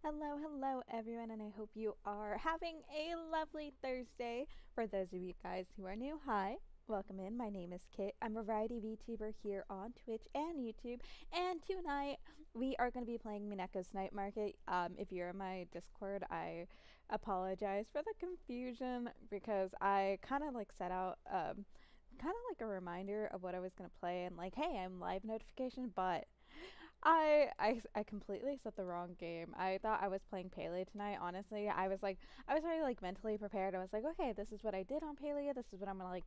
Hello everyone, and I hope you are having a lovely Thursday. For those of you guys who are new, hi, welcome in. My name is Kit. I'm a variety VTuber here on Twitch and YouTube, and tonight we are going to be playing Mineko's Night Market. If you're in my Discord, I apologize for the confusion because I kind of like set out kind of like a reminder of what I was going to play and like, hey, I'm live notification, but I completely set the wrong game. I thought I was playing Palea tonight. Honestly, I was already like mentally prepared. I was like, okay, this is what I did on Palea. This is what I'm gonna like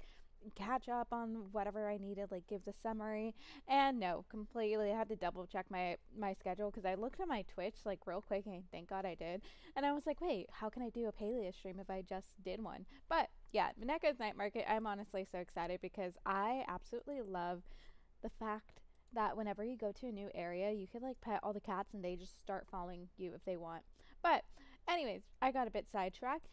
catch up on whatever I needed. Like give the summary. And no, completely. I had to double check my schedule because I looked at my Twitch like real quick, and thank God I did. And I was like, wait, how can I do a Palea stream if I just did one? But yeah, Mineko's Night Market. I'm honestly so excited because I absolutely love the fact that whenever you go to a new area, you can like pet all the cats and they just start following you if they want. But anyways, I got a bit sidetracked.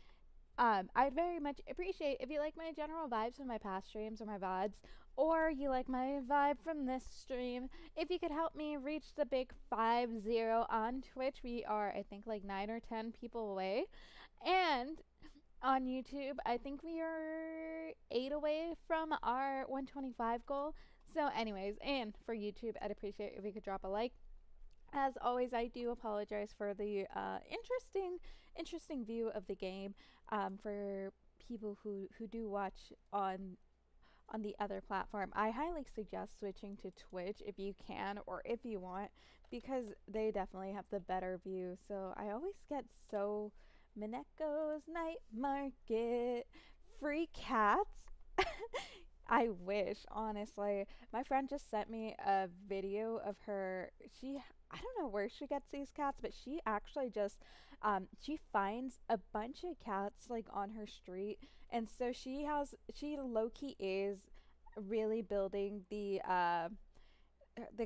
I'd very much appreciate if you like my general vibes from my past streams or my VODs, or you like my vibe from this stream. If you could help me reach the big 50 on Twitch, we are I think like 9 or 10 people away, and on YouTube, I think we are 8 away from our 125 goal. So, anyways, and for YouTube, I'd appreciate if you could drop a like. As always, I do apologize for the interesting view of the game for people who do watch on the other platform. I highly suggest switching to Twitch if you can or if you want, because they definitely have the better view. So I always get so Mineko's Night Market free cats. I wish, honestly. My friend just sent me a video of her. I don't know where she gets these cats, but she actually just, she finds a bunch of cats like on her street, and so she low key is really building the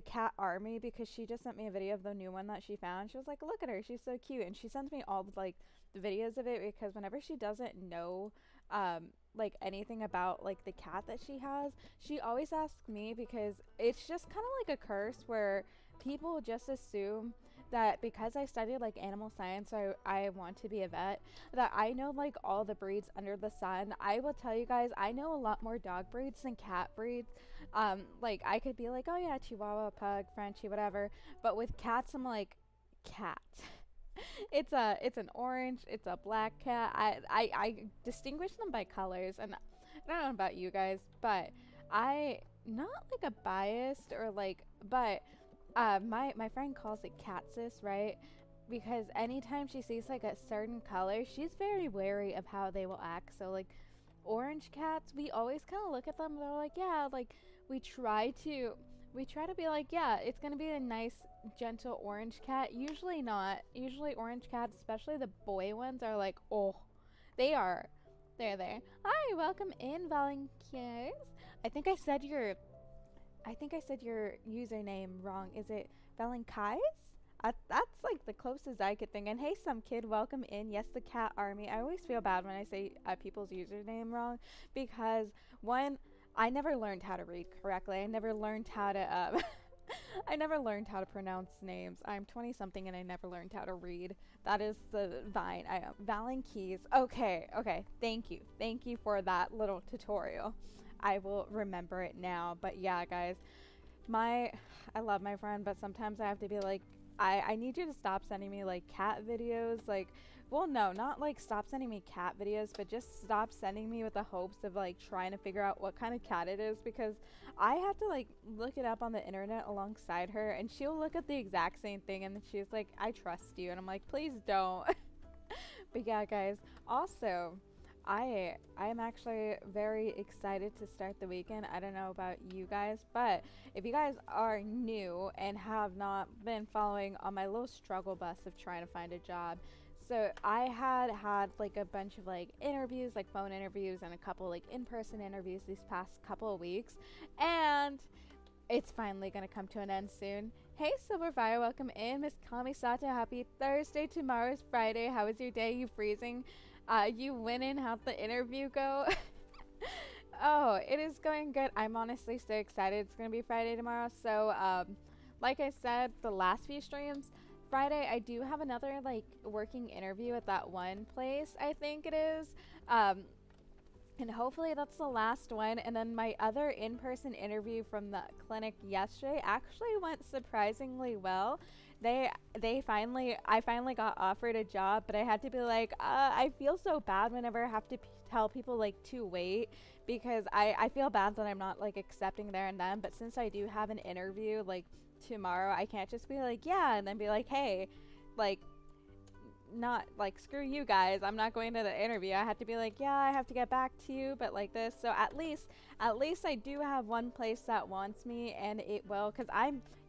cat army because she just sent me a video of the new one that she found. She was like, "Look at her, she's so cute," and she sends me all like the videos of it because whenever she doesn't know like anything about like the cat that she has, she always asks me because it's just kind of like a curse where people just assume that because I studied like animal science, so I want to be a vet, that I know like all the breeds under the sun. I will tell you guys, I know a lot more dog breeds than cat breeds. Like I could be like, oh yeah, Chihuahua, Pug, Frenchie, whatever, but with cats, I'm like, cat. It's an orange, it's a black cat. I distinguish them by colors, and I don't know about you guys, but I not like a biased or like, but my friend calls it catsis, right? Because anytime she sees like a certain color, she's very wary of how they will act. So like orange cats, we always kind of look at them. They're like, yeah, like we try to we try to be like, yeah, it's gonna be a nice, gentle orange cat. Usually not. Usually orange cats, especially the boy ones, are like, oh, they are. They're there. Hi, welcome in, volunteers. I think I said your username wrong. Is it Valenkais? That's like the closest I could think. And hey, some kid, welcome in. Yes, the cat army. I always feel bad when I say people's username wrong because one, I never learned how to read correctly. I never learned how to I never learned how to pronounce names. I'm 20 something and I never learned how to read. That is the vine. I am Valen Okay, okay. Thank you. Thank you for that little tutorial. I will remember it now. But yeah, guys, I love my friend, but sometimes I have to be like, I need you to stop sending me like cat videos. Like, well, no, not like stop sending me cat videos, but just stop sending me with the hopes of like trying to figure out what kind of cat it is, because I have to like look it up on the internet alongside her, and she'll look at the exact same thing, and then she's like, I trust you. And I'm like, please don't. But yeah, guys, also, I am actually very excited to start the weekend. I don't know about you guys, but if you guys are new and have not been following on my little struggle bus of trying to find a job, so I had like a bunch of like interviews, like phone interviews, and a couple like in-person interviews these past couple of weeks, and it's finally gonna come to an end soon. Hey Silverfire, welcome in. Miss Kamisato, happy Thursday. Tomorrow's Friday. How was your day? You freezing? You winning? How'd the interview go? Oh, it is going good. I'm honestly so excited. It's gonna be Friday tomorrow. So, like I said, the last few streams Friday I do have another like working interview at that one place, I think it is. Um, and hopefully that's the last one. And then my other in-person interview from the clinic yesterday actually went surprisingly well. They I finally got offered a job, but I had to be like, I feel so bad whenever I have to tell people like to wait, because I feel bad that I'm not like accepting there and then. But since I do have an interview like tomorrow, I can't just be like, yeah, and then be like, hey, like, not like screw you guys, I'm not going to the interview. I have to be like, yeah, I have to get back to you, but like this. So at least I do have one place that wants me, and it will, because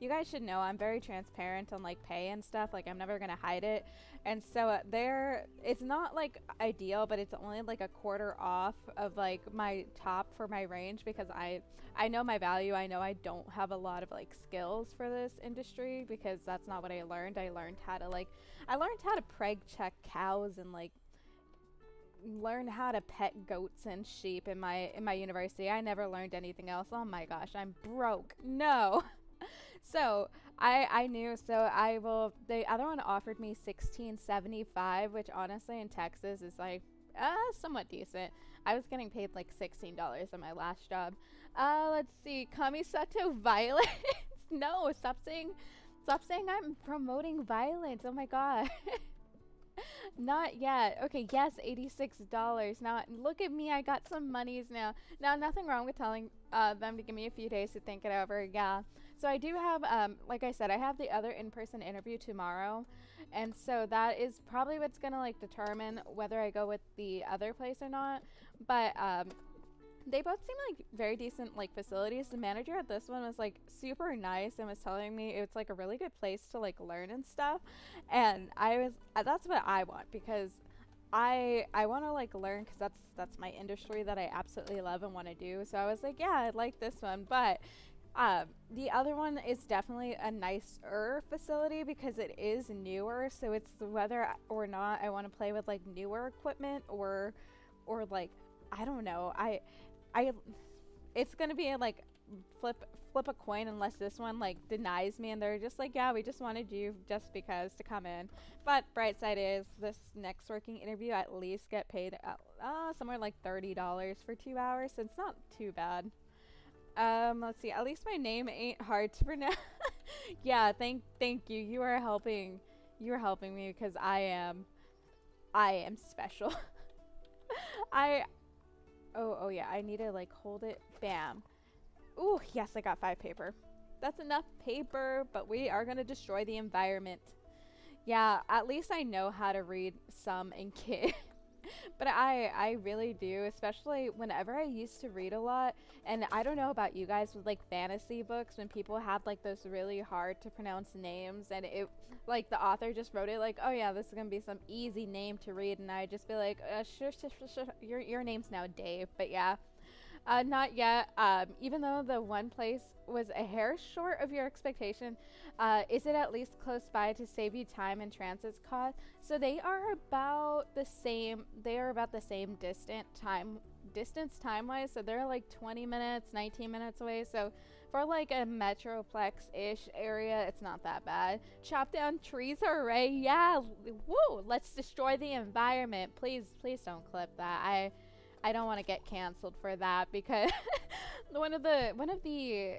you guys should know I'm very transparent on like pay and stuff. Like, I'm never gonna hide it. And so there, it's not like ideal, but it's only like a quarter off of like my top for my range, because I know my value. I know I don't have a lot of like skills for this industry, because that's not what I learned. I learned how to preg check cows and like learn how to pet goats and sheep in my university. I never learned anything else. Oh my gosh, I'm broke. No. So I knew. So I will. The other one offered me $16.75, which honestly in Texas is like somewhat decent. I was getting paid like $16 on my last job. Let's see, Kamisato violence. No, stop saying I'm promoting violence. Oh my god. Not yet. Okay, yes, $86. Now, look at me. I got some monies now. Now, nothing wrong with telling them to give me a few days to think it over. Yeah. So I do have, like I said, I have the other in-person interview tomorrow. And so that is probably what's going to, like, determine whether I go with the other place or not. But, they both seem like very decent like facilities. The manager at this one was like super nice and was telling me it's like a really good place to like learn and stuff. And I was that's what I want, because I want to like learn, because that's my industry that I absolutely love and want to do. So I was like, yeah, I like this one, but the other one is definitely a nicer facility because it is newer. So it's whether or not I want to play with like newer equipment or like, I don't know. I it's gonna be like flip a coin, unless this one like denies me and they're just like, yeah, we just wanted you just because to come in. But bright side is this next working interview, at least get paid somewhere like $30 for 2 hours, so it's not too bad. Let's see, at least my name ain't hard to pronounce. Yeah, thank you, you are helping me, because I am special. I Oh yeah, I need to like hold it. Bam. Ooh, yes, I got 5 paper. That's enough paper, but we are gonna destroy the environment. Yeah, at least I know how to read some in kid. But I really do, especially whenever I used to read a lot. And I don't know about you guys with like fantasy books, when people had like those really hard to pronounce names, and it like the author just wrote it like, oh yeah, this is gonna be some easy name to read, and I'd just be like, sure, your name's now Dave. But yeah, not yet. Even though the one place was a hair short of your expectation, is it at least close by to save you time and transit cost? So they are about the same. They are about the same distance time-wise. So they're like 20 minutes, 19 minutes away. So for like a metroplex-ish area, it's not that bad. Chop down trees, hooray! Yeah, woo! Let's destroy the environment. Please don't clip that. I don't want to get canceled for that, because one of the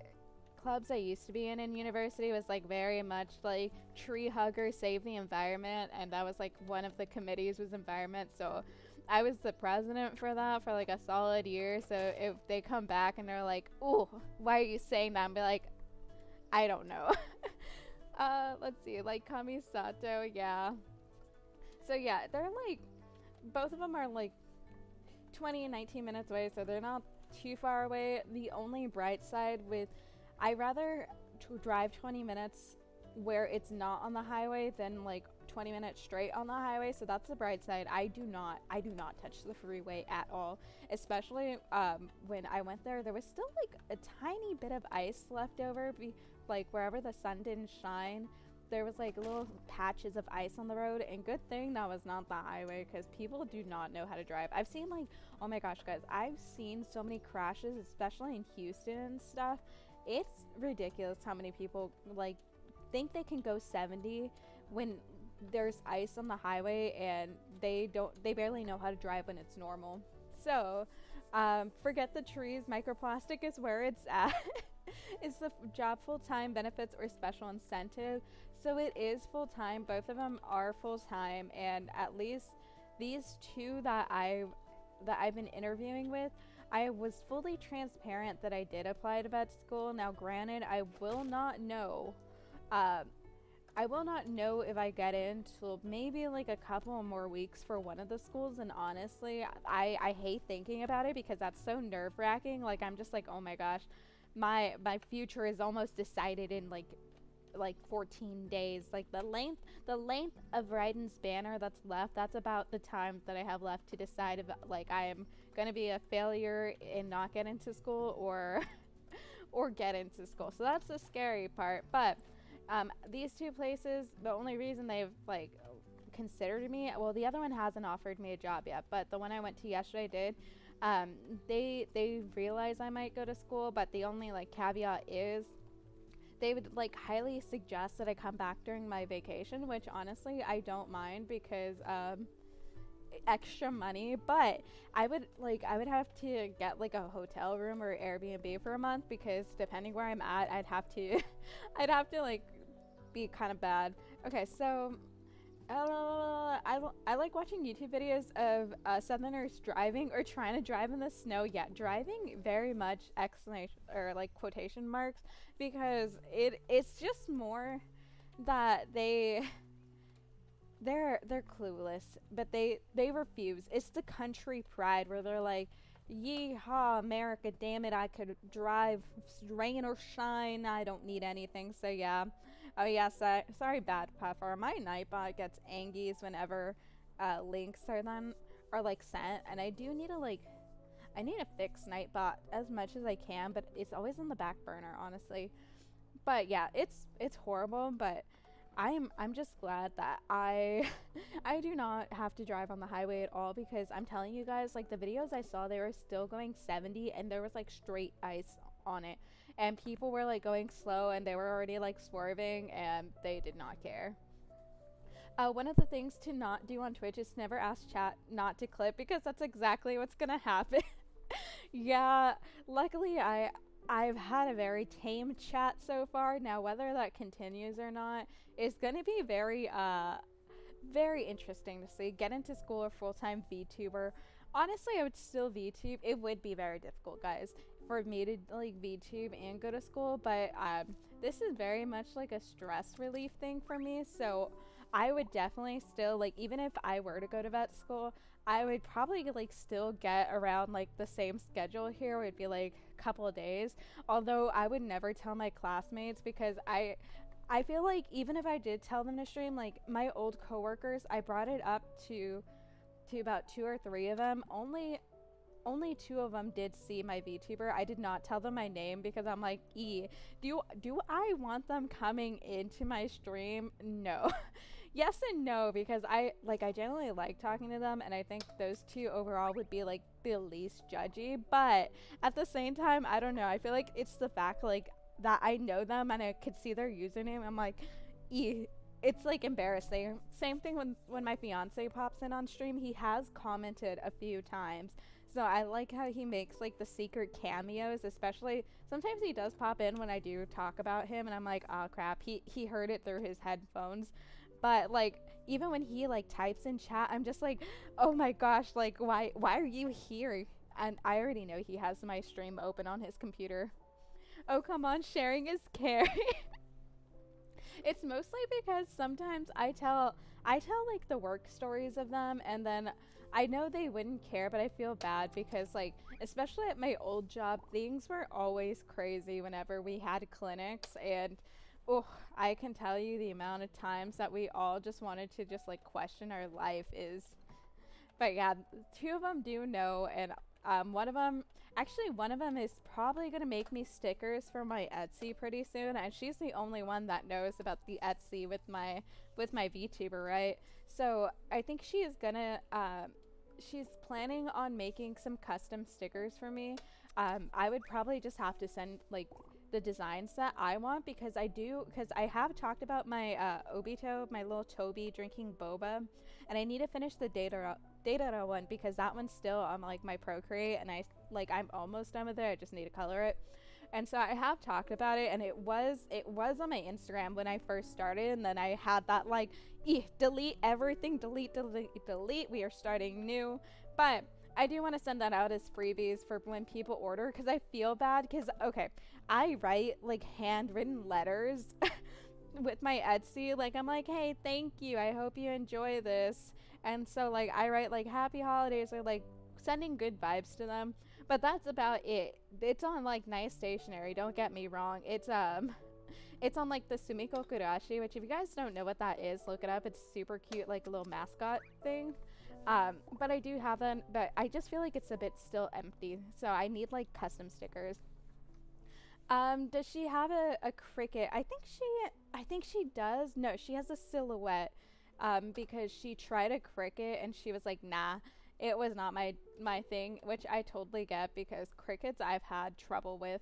clubs I used to be in university was like very much like tree hugger, save the environment, and that was like one of the committees was environment. So I was the president for that for like a solid year. So if they come back and they're like, "Ooh, why are you saying that?" and be like, "I don't know." Let's see, like Kamisato, yeah. So yeah, they're like, both of them are like 20 and 19 minutes away, so they're not too far away. The only bright side with, I rather drive 20 minutes where it's not on the highway than like 20 minutes straight on the highway. So that's the bright side. I do not touch the freeway at all, especially when I went there was still like a tiny bit of ice left over, like wherever the sun didn't shine, there was like little patches of ice on the road. And good thing that was not the highway, because people do not know how to drive. I've seen like, oh my gosh guys, I've seen so many crashes, especially in Houston and stuff. It's ridiculous how many people like think they can go 70 when there's ice on the highway and they barely know how to drive when it's normal. So, forget the trees. Microplastic is where it's at. Is the job full time, benefits, or special incentive? So it is full time. Both of them are full time, and at least these two that I've been interviewing with, I was fully transparent that I did apply to vet school. Now, granted, I will not know. Uh, I will not know if I get in till maybe like a couple more weeks for one of the schools. And honestly, I hate thinking about it because that's so nerve wracking. Like, I'm just like, oh my gosh, my future is almost decided in like 14 days. Like the length of Ryden's banner that's left, that's about the time that I have left to decide if like I am going to be a failure and not get into school, or or get into school. So that's the scary part. But these two places, the only reason they've like considered me, well, the other one hasn't offered me a job yet, but the one I went to yesterday did. They realize I might go to school, but the only like caveat is they would like highly suggest that I come back during my vacation, which honestly I don't mind because extra money. But I would have to get like a hotel room or Airbnb for a month, because depending where I'm at, I'd have to I'd have to like be kind of bad. Okay, so I like watching YouTube videos of Southerners driving or trying to drive in the snow. Yeah, driving very much exclamation or like quotation marks, because it's just more that they're clueless, but they refuse. It's the country pride where they're like, yeehaw, America, damn it, I could drive rain or shine, I don't need anything. So yeah. Oh yeah, sorry bad puffer. My nightbot gets angies whenever links are like sent, and I do need to I need to fix nightbot as much as I can, but it's always on the back burner, honestly. But yeah, it's horrible, but I'm just glad that I I do not have to drive on the highway at all, because I'm telling you guys, like the videos I saw, they were still going 70 and there was like straight ice on it, and people were like going slow and they were already like swerving and they did not care. One of the things to not do on Twitch is never ask chat not to clip, because that's exactly what's gonna happen. Yeah, luckily I've had a very tame chat so far. Now whether that continues or not is going to be very interesting to see. Get into school or full-time VTuber. Honestly, I would still VTube. It would be very difficult, guys, for me to like VTube and go to school, but this is very much like a stress relief thing for me. So I would definitely still, like, even if I were to go to vet school, I would probably like still get around like the same schedule here. It would be like a couple of days. Although I would never tell my classmates, because I feel like even if I did tell them to stream, like my old coworkers, I brought it up to about 2 or 3 of them. Only 2 of them did see my VTuber. I did not tell them my name because I'm like, do I want them coming into my stream? No. Yes and no, because I generally like talking to them, and I think those 2 overall would be like the least judgy. But at the same time, I don't know. I feel like it's the fact like that I know them and I could see their username. I'm like, it's like embarrassing. Same thing when my fiance pops in on stream. He has commented a few times. So I like how he makes like the secret cameos, especially sometimes he does pop in when I do talk about him, and I'm like, oh crap, he heard it through his headphones. But like even when he like types in chat, I'm just like, oh my gosh, like why are you here? And I already know he has my stream open on his computer. Oh come on, sharing is caring. It's mostly because sometimes I tell like the work stories of them, and then I know they wouldn't care, but I feel bad because like especially at my old job, things were always crazy whenever we had clinics, and oh, I can tell you the amount of times that we all just wanted to just like question our life is. But yeah, 2 of them do know, and one of them is probably gonna make me stickers for my Etsy pretty soon, and she's the only one that knows about the Etsy with my VTuber, right? So I think she is gonna she's planning on making some custom stickers for me. I would probably just have to send like the designs that I want, because I have talked about my Obito, my little Toby drinking boba, and I need to finish the Data one, because that one's still on like my Procreate, and I'm almost done with it. I just need to color it. And so I have talked about it, and it was on my Instagram when I first started, and then I had that like, delete everything, delete, we are starting new. But I do want to send that out as freebies for when people order, because I feel bad, because okay, I write like handwritten letters with my Etsy. Like, I'm like, hey, thank you, I hope you enjoy this. And so like I write like happy holidays, or like sending good vibes to them, but that's about it. It's on like nice stationery, don't get me wrong. It's on like the Sumiko Kurashi, which if you guys don't know what that is, look it up. It's super cute, like a little mascot thing. But I do have them, but I just feel like it's a bit still empty, so I need like custom stickers. Does she have a cricket? I think she does. No, she has a silhouette. Because she tried a cricket and she was like, nah, it was not my thing, which I totally get, because crickets I've had trouble with.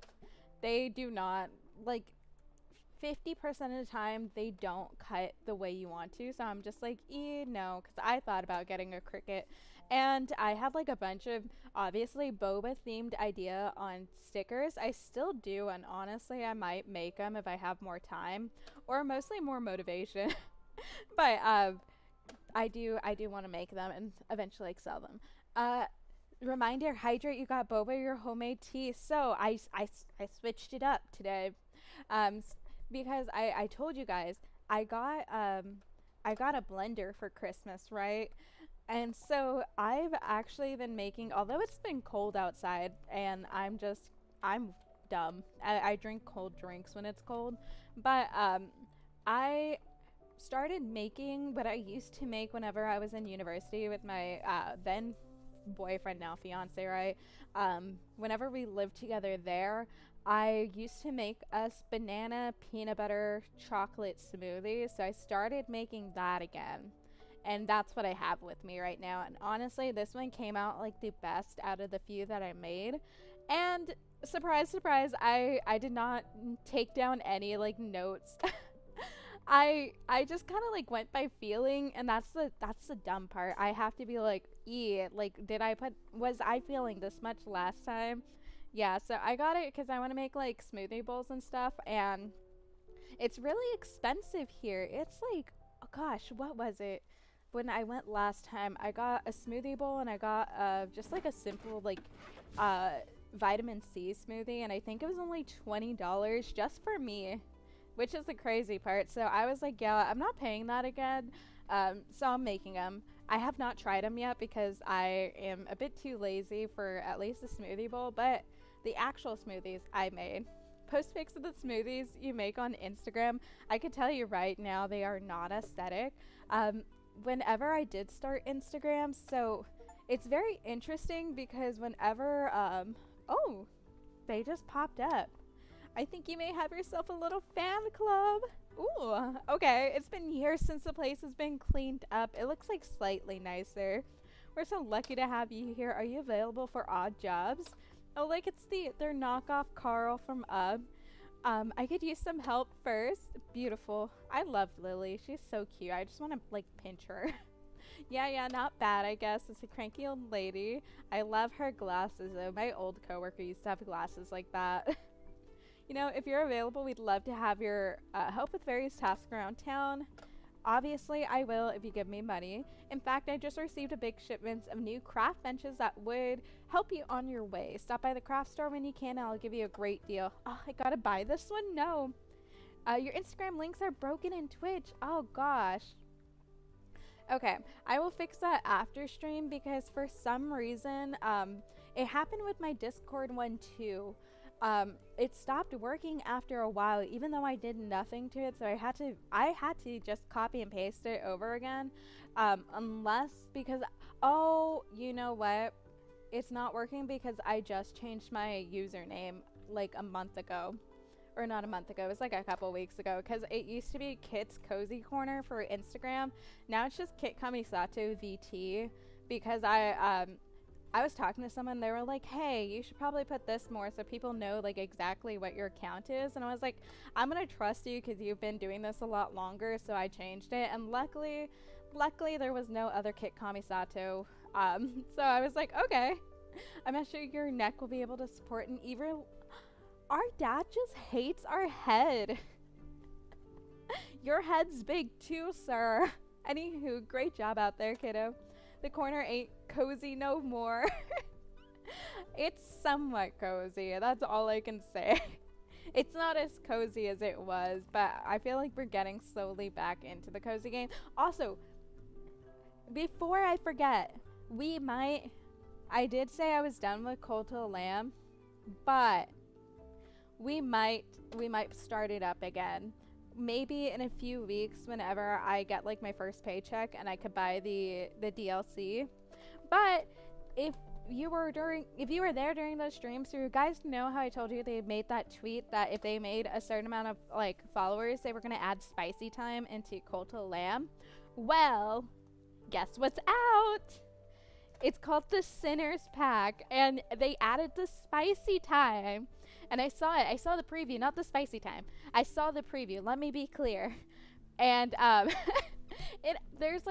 They do not, like, 50% of the time they don't cut the way you want to, so I'm just like, no, because I thought about getting a cricket, and I had like a bunch of obviously boba themed idea on stickers. I still do, and honestly I might make them if I have more time, or mostly more motivation. But I do want to make them and eventually like sell them. Reminder, hydrate. You got boba, your homemade tea. So I switched it up today, because I told you guys I got a blender for Christmas, right? And so I've actually been making, although it's been cold outside, and I'm dumb. I drink cold drinks when it's cold, but I started making what I used to make whenever I was in university with my then boyfriend, now fiance, right? Whenever we lived together there, I used to make us banana peanut butter chocolate smoothies. So I started making that again. And that's what I have with me right now. And honestly, this one came out like the best out of the few that I made. And surprise, surprise, I did not take down any like notes. I just kind of like went by feeling, and that's the dumb part. I have to be like, like, was I feeling this much last time? Yeah, so I got it because I want to make like smoothie bowls and stuff, and it's really expensive here. It's like, oh gosh, what was it? When I went last time, I got a smoothie bowl, and I got just like a simple like vitamin C smoothie, and I think it was only $20 just for me, which is the crazy part. So I was like, yeah, I'm not paying that again. So I'm making them. I have not tried them yet because I am a bit too lazy for at least a smoothie bowl, but the actual smoothies I made. Post pics of the smoothies you make on Instagram. I could tell you right now, they are not aesthetic. Whenever I did start Instagram, so it's very interesting because whenever, oh, they just popped up. I think you may have yourself a little fan club. Ooh, okay. It's been years since the place has been cleaned up. It looks like slightly nicer. We're so lucky to have you here. Are you available for odd jobs? Oh, like it's their knockoff Carl from UB. I could use some help first. Beautiful. I love Lily. She's so cute. I just want to like pinch her. Yeah, not bad, I guess. It's a cranky old lady. I love her glasses though. My old coworker used to have glasses like that. You know, if you're available, we'd love to have your help with various tasks around town. Obviously, I will if you give me money. In fact, I just received a big shipment of new craft benches that would help you on your way. Stop by the craft store when you can, and I'll give you a great deal. Oh, I gotta buy this one? No. Your Instagram links are broken in Twitch. Oh, gosh. Okay, I will fix that after stream because for some reason, it happened with my Discord one too. It stopped working after a while, even though I did nothing to it. So I had to just copy and paste it over again. Unless because, oh, you know what? It's not working because I just changed my username like a month ago. Or not a month ago, it was like a couple weeks ago, because it used to be Kit's Cozy Corner for Instagram. Now it's just Kit Kamisato VT, because I was talking to someone, they were like, hey, you should probably put this more so people know like exactly what your account is. And I was like, I'm gonna trust you because you've been doing this a lot longer, so I changed it. And luckily there was no other Kit Kamisato. So I was like, okay, I'm not sure your neck will be able to support an even. Our dad just hates our head. Your head's big too, sir. Anywho, great job out there, kiddo. The corner ain't cozy no more. It's somewhat cozy. That's all I can say. It's not as cozy as it was, but I feel like we're getting slowly back into the cozy game. Also, before I forget, I did say I was done with Cult of the Lamb, but we might start it up again. Maybe in a few weeks whenever I get like my first paycheck and I could buy the DLC. But if you were there during those streams, so you guys know how I told you they made that tweet that if they made a certain amount of like followers, they were gonna add spicy time into Cult of the Lamb. Well, guess what's out? It's called the Sinners Pack, and they added the spicy time. And I saw it. I saw the preview, not the spicy time. I saw the preview. Let me be clear. And there's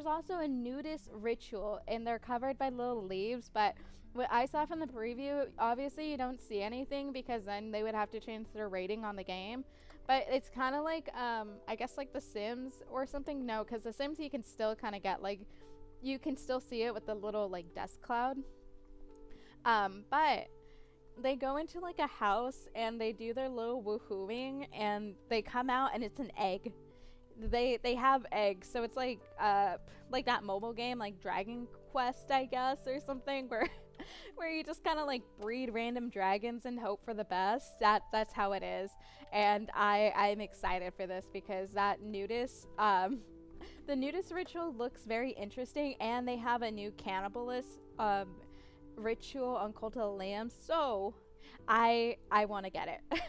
also a nudist ritual, and they're covered by little leaves. But what I saw from the preview, obviously you don't see anything because then they would have to change their rating on the game. But it's kind of like I guess like The Sims or something. No, because The Sims you can still kind of get like you can still see it with the little like dust cloud. But they go into like a house and they do their little woohooing and they come out and it's an egg. They have eggs, so it's like that mobile game like Dragon Quest, I guess, or something where you just kind of like breed random dragons and hope for the best. That's how it is. And I'm excited for this because that nudist the nudist ritual looks very interesting, and they have a new cannibalist ritual on Cult of the Lamb, so I want to get it.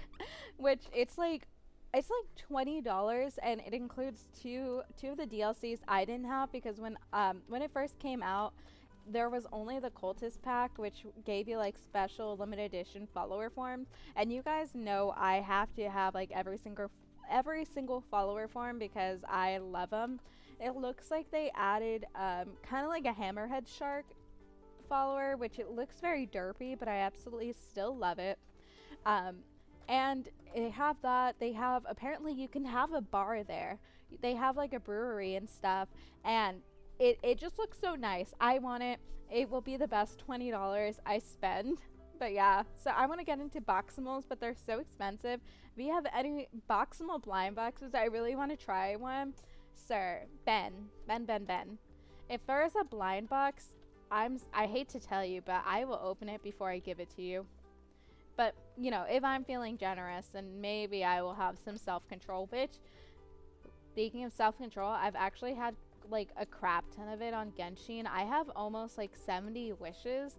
Which it's like $20, and it includes two of the DLCs I didn't have because when it first came out, there was only the Cultist pack, which gave you like special limited edition follower forms, and you guys know I have to have like every single follower form because I love them. It looks like they added kind of like a hammerhead shark follower, which it looks very derpy, but I absolutely still love it. And they have that. They have, apparently you can have a bar there. They have like a brewery and stuff, and it just looks so nice. I want it. It will be the best $20 I spend. But yeah, so I want to get into Boximals, but they're so expensive. If you have any Boximal blind boxes, I really want to try one. Sir, Ben. If there's a blind box, I hate to tell you, but I will open it before I give it to you. But, you know, if I'm feeling generous, then maybe I will have some self-control, which, speaking of self-control, I've actually had, like, a crap ton of it on Genshin. I have almost, like, 70 wishes,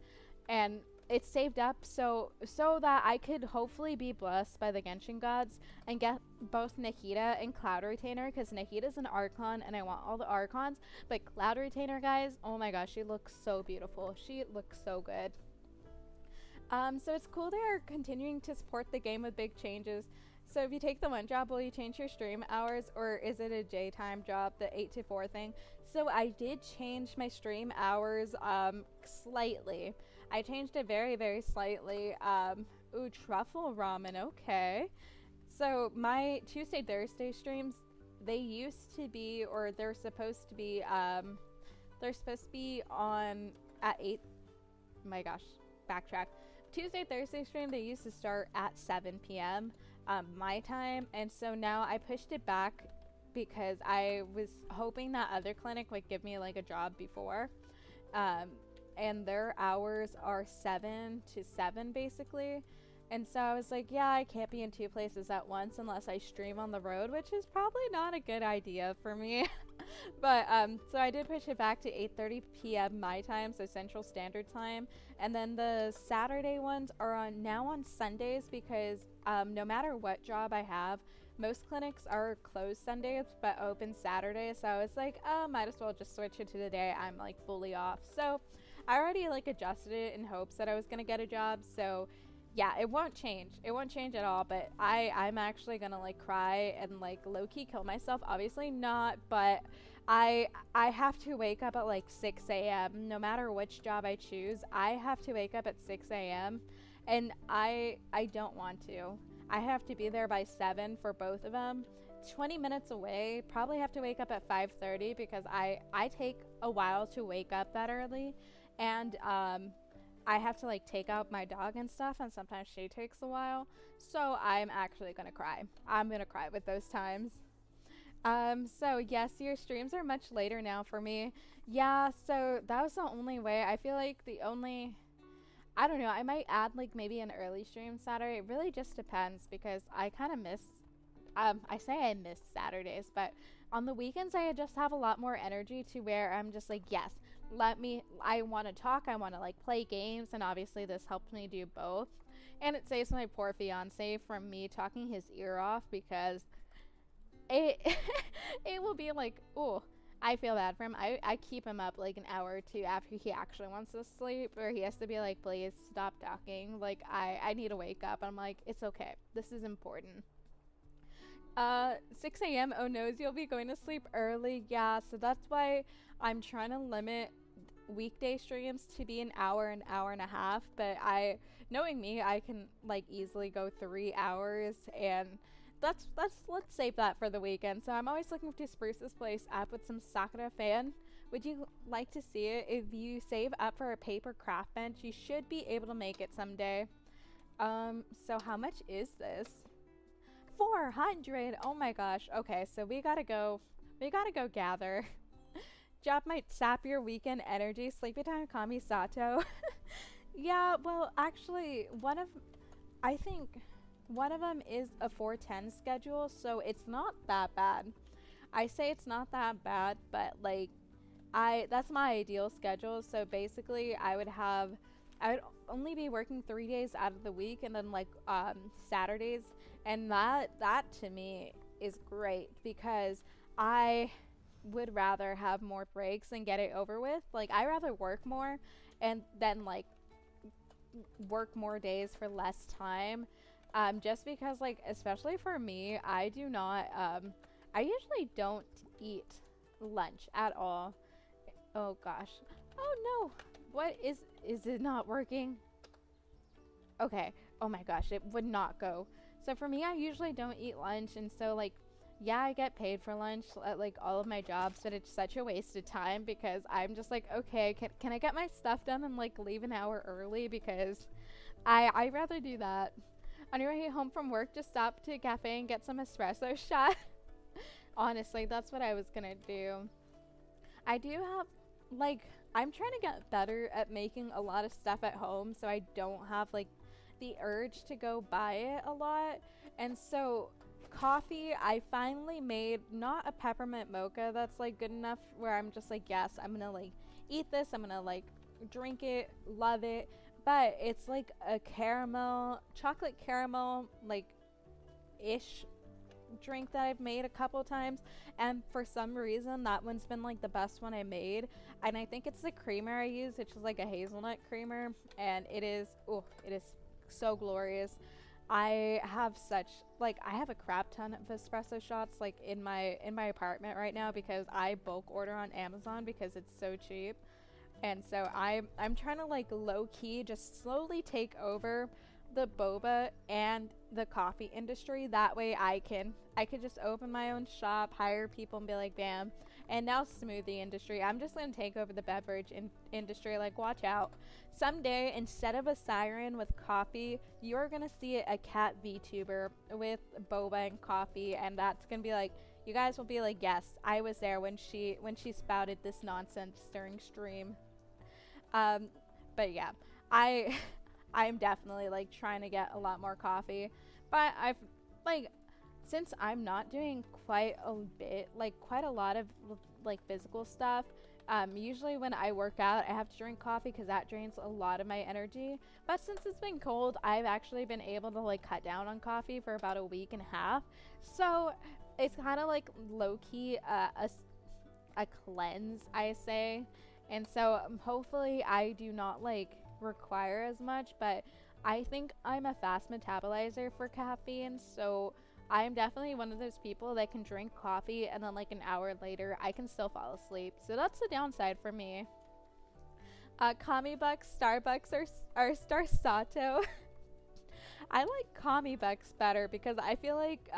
and it's saved up so that I could hopefully be blessed by the Genshin gods and get both Nahida and Cloud Retainer, because Nahida's an Archon, and I want all the Archons, but Cloud Retainer, guys, oh my gosh, she looks so beautiful. She looks so good. So it's cool they are continuing to support the game with big changes. So if you take the one job, will you change your stream hours, or is it a daytime job, the 8 to 4 thing? So I did change my stream hours slightly. I changed it very, very slightly. Ooh, truffle ramen, okay. So my Tuesday, Thursday streams, they used to be, or they're supposed to be on at 8. Oh my gosh, backtrack. Tuesday, Thursday stream, they used to start at 7 p.m. My time, and so now I pushed it back because I was hoping that other clinic would give me like a job before. And their hours are 7 to 7 basically. And so I was like, yeah, I can't be in two places at once unless I stream on the road, which is probably not a good idea for me. But so I did push it back to 8:30 p.m. my time, so Central Standard Time. And then the Saturday ones are now on Sundays because no matter what job I have, most clinics are closed Sundays but open Saturdays. So I was like, might as well just switch it to the day I'm like fully off. So I already like adjusted it in hopes that I was gonna get a job. So yeah, it won't change. It won't change at all. But I'm actually gonna like cry and like low key kill myself. Obviously not, but I have to wake up at like 6 a.m. No matter which job I choose, I have to wake up at 6 a.m. and I don't want to. I have to be there by 7 for both of them. 20 minutes away, probably have to wake up at 5:30 because I take a while to wake up that early, and I have to like take out my dog and stuff, and sometimes she takes a while. So I'm actually gonna cry. I'm gonna cry with those times. So yes, your streams are much later now for me. Yeah, so that was the only way. I feel like the only, I don't know, I might add like maybe an early stream Saturday. It really just depends because I kind of miss, I say I miss Saturdays, but on the weekends I just have a lot more energy to where I'm just like, yes, I want to talk, I want to like play games, and obviously this helps me do both. And it saves my poor fiance from me talking his ear off because it it will be like, oh, I feel bad for him. I keep him up like an hour or two after he actually wants to sleep, or he has to be like, please stop talking. Like, I need to wake up. I'm like, it's okay. This is important. 6 a.m. Oh no, you'll be going to sleep early. Yeah, so that's why I'm trying to limit weekday streams to be an hour and a half. But knowing me, I can like easily go 3 hours, and let's save that for the weekend. So I'm always looking to spruce this place up with some Sakura fan. Would you like to see it? If you save up for a paper craft bench, you should be able to make it someday. So how much is this? 400. Oh my gosh. Okay, so we gotta go gather. Job might sap your weekend energy. Sleepy time Kami Sato. Yeah, well, actually, I think one of them is a 410 schedule, so it's not that bad. I say it's not that bad, but like that's my ideal schedule. So basically, I would only be working 3 days out of the week, and then like Saturdays, and that to me is great because I would rather have more breaks and get it over with. Like, I rather work more and then like work more days for less time. Just because, like, especially for me, I do not I usually don't eat lunch at all. Oh gosh. Oh no. What is it not working? Okay. Oh my gosh, it would not go. So for me, I usually don't eat lunch, and so like, yeah, I get paid for lunch at like all of my jobs, but it's such a waste of time because I'm just like, okay, can I get my stuff done and like leave an hour early, because I'd rather do that. On your way home from work, just stop to a cafe and get some espresso shot. Honestly, that's what I was gonna do. I do have, like, I'm trying to get better at making a lot of stuff at home so I don't have like the urge to go buy it a lot. And so coffee, I finally made not a peppermint mocha that's like good enough where I'm just like, yes, I'm gonna like eat this, I'm gonna like drink it, love it, but it's like a chocolate caramel like ish drink that I've made a couple times, and for some reason that one's been like the best one I made. And I think it's the creamer I use, which is like a hazelnut creamer, and it is so glorious. I have a crap ton of espresso shots like in my apartment right now because I bulk order on Amazon because it's so cheap. And so I'm trying to like low key just slowly take over the boba and the coffee industry. That way I could just open my own shop, hire people, and be like, bam. And now smoothie industry, I'm just gonna take over the beverage industry. Like, watch out. Someday, instead of a siren with coffee, you're gonna see a cat VTuber with boba and coffee, and that's gonna be like, you guys will be like, yes, I was there when she spouted this nonsense during stream. But yeah, I'm definitely like trying to get a lot more coffee, but I've like, since I'm not doing quite a lot of like physical stuff, usually when I work out, I have to drink coffee because that drains a lot of my energy. But since it's been cold, I've actually been able to like cut down on coffee for about a week and a half. So it's kind of like low key a cleanse, I say. And so hopefully I do not like require as much, but I think I'm a fast metabolizer for caffeine, so I'm definitely one of those people that can drink coffee and then like an hour later I can still fall asleep. So that's the downside for me. Kami Bucks, Starbucks, or Star Sato. I like Kami Bucks better because I feel like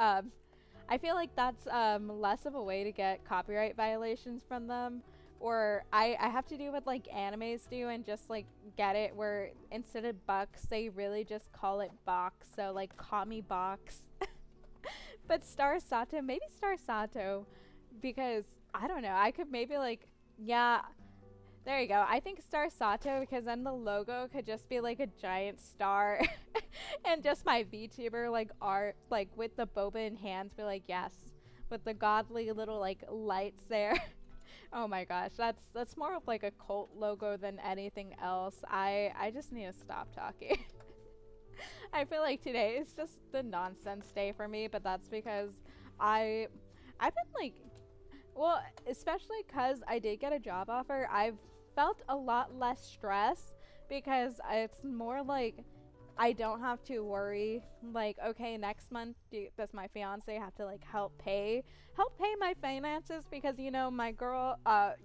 that's less of a way to get copyright violations from them. Or I have to do what like animes do and just like get it where instead of bucks they really just call it box. So like Kami box. But Star Sato, maybe Star Sato, because I don't know. I could maybe like, yeah, there you go. I think Star Sato because then the logo could just be like a giant star and just my VTuber like art like with the boba in hands be like yes with the godly little like lights there. Oh my gosh, that's more of like a cult logo than anything else. I just need to stop talking. I feel like today is just the nonsense day for me, but that's because I I've been like well, especially cuz I did get a job offer. I've felt a lot less stress because it's more like I don't have to worry like okay next month does my fiance have to like help pay my finances because you know my girl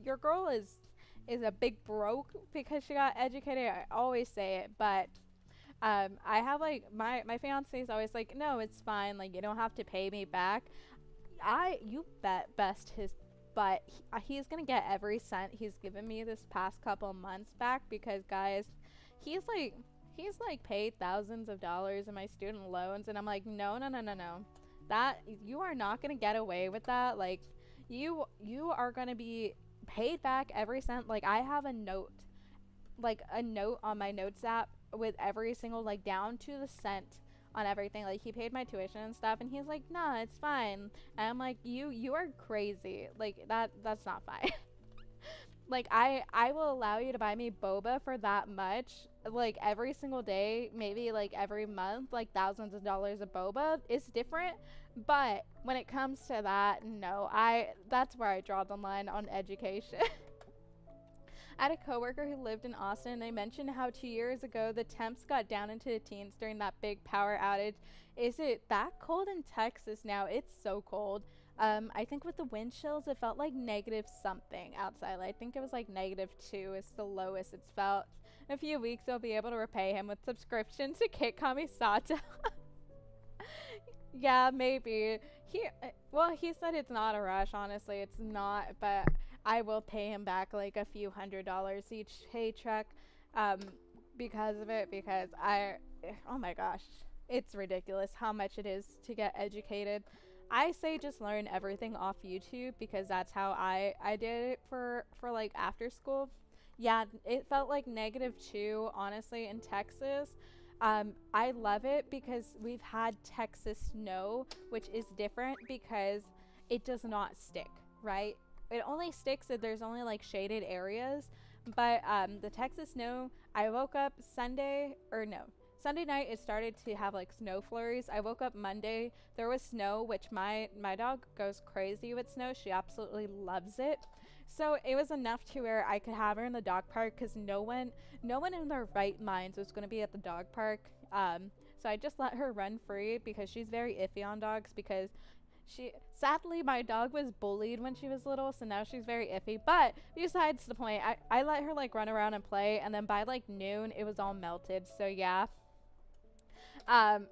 your girl is a big broke because she got educated. I always say it, but I have like my fiance is always like no it's fine like you don't have to pay me back. I you bet best his but he's gonna get every cent he's given me this past couple months back because guys he's like he's like paid thousands of dollars in my student loans and I'm like no no no no no that you are not gonna get away with that like you are gonna be paid back every cent like I have a note on my notes app with every single like down to the cent on everything like he paid my tuition and stuff and he's like nah it's fine and I'm like you are crazy like that's not fine. Like I will allow you to buy me boba for that much like every single day maybe like every month like thousands of dollars of boba is different but when it comes to that no I that's where I draw the line on education. I had a coworker who lived in Austin and they mentioned how 2 years ago the temps got down into the teens during that big power outage. Is it that cold in Texas now? It's so cold. I think with the wind chills it felt like negative something outside. I think it was like -2 is the lowest it's felt. In a few weeks I'll be able to repay him with subscription to Kit Kamisato. Yeah, maybe. Well, he said it's not a rush, honestly. It's not, but I will pay him back like a few $100s each paycheck um because of it because oh my gosh. It's ridiculous how much it is to get educated. I say just learn everything off YouTube because that's how I did it for like after school. Yeah, it felt like -2 honestly in Texas. I love it because we've had Texas snow, which is different because it does not stick, right? It only sticks if there's only like shaded areas. But the Texas snow, I woke up Sunday, or no, Sunday night it started to have like snow flurries. I woke up Monday, there was snow, which my dog goes crazy with snow. She absolutely loves it. So it was enough to where I could have her in the dog park because no one in their right minds was going to be at the dog park. So I just let her run free because she's very iffy on dogs because sadly my dog was bullied when she was little, so now she's very iffy. But besides the point, I let her like run around and play, and then by like noon it was all melted. So yeah. Um,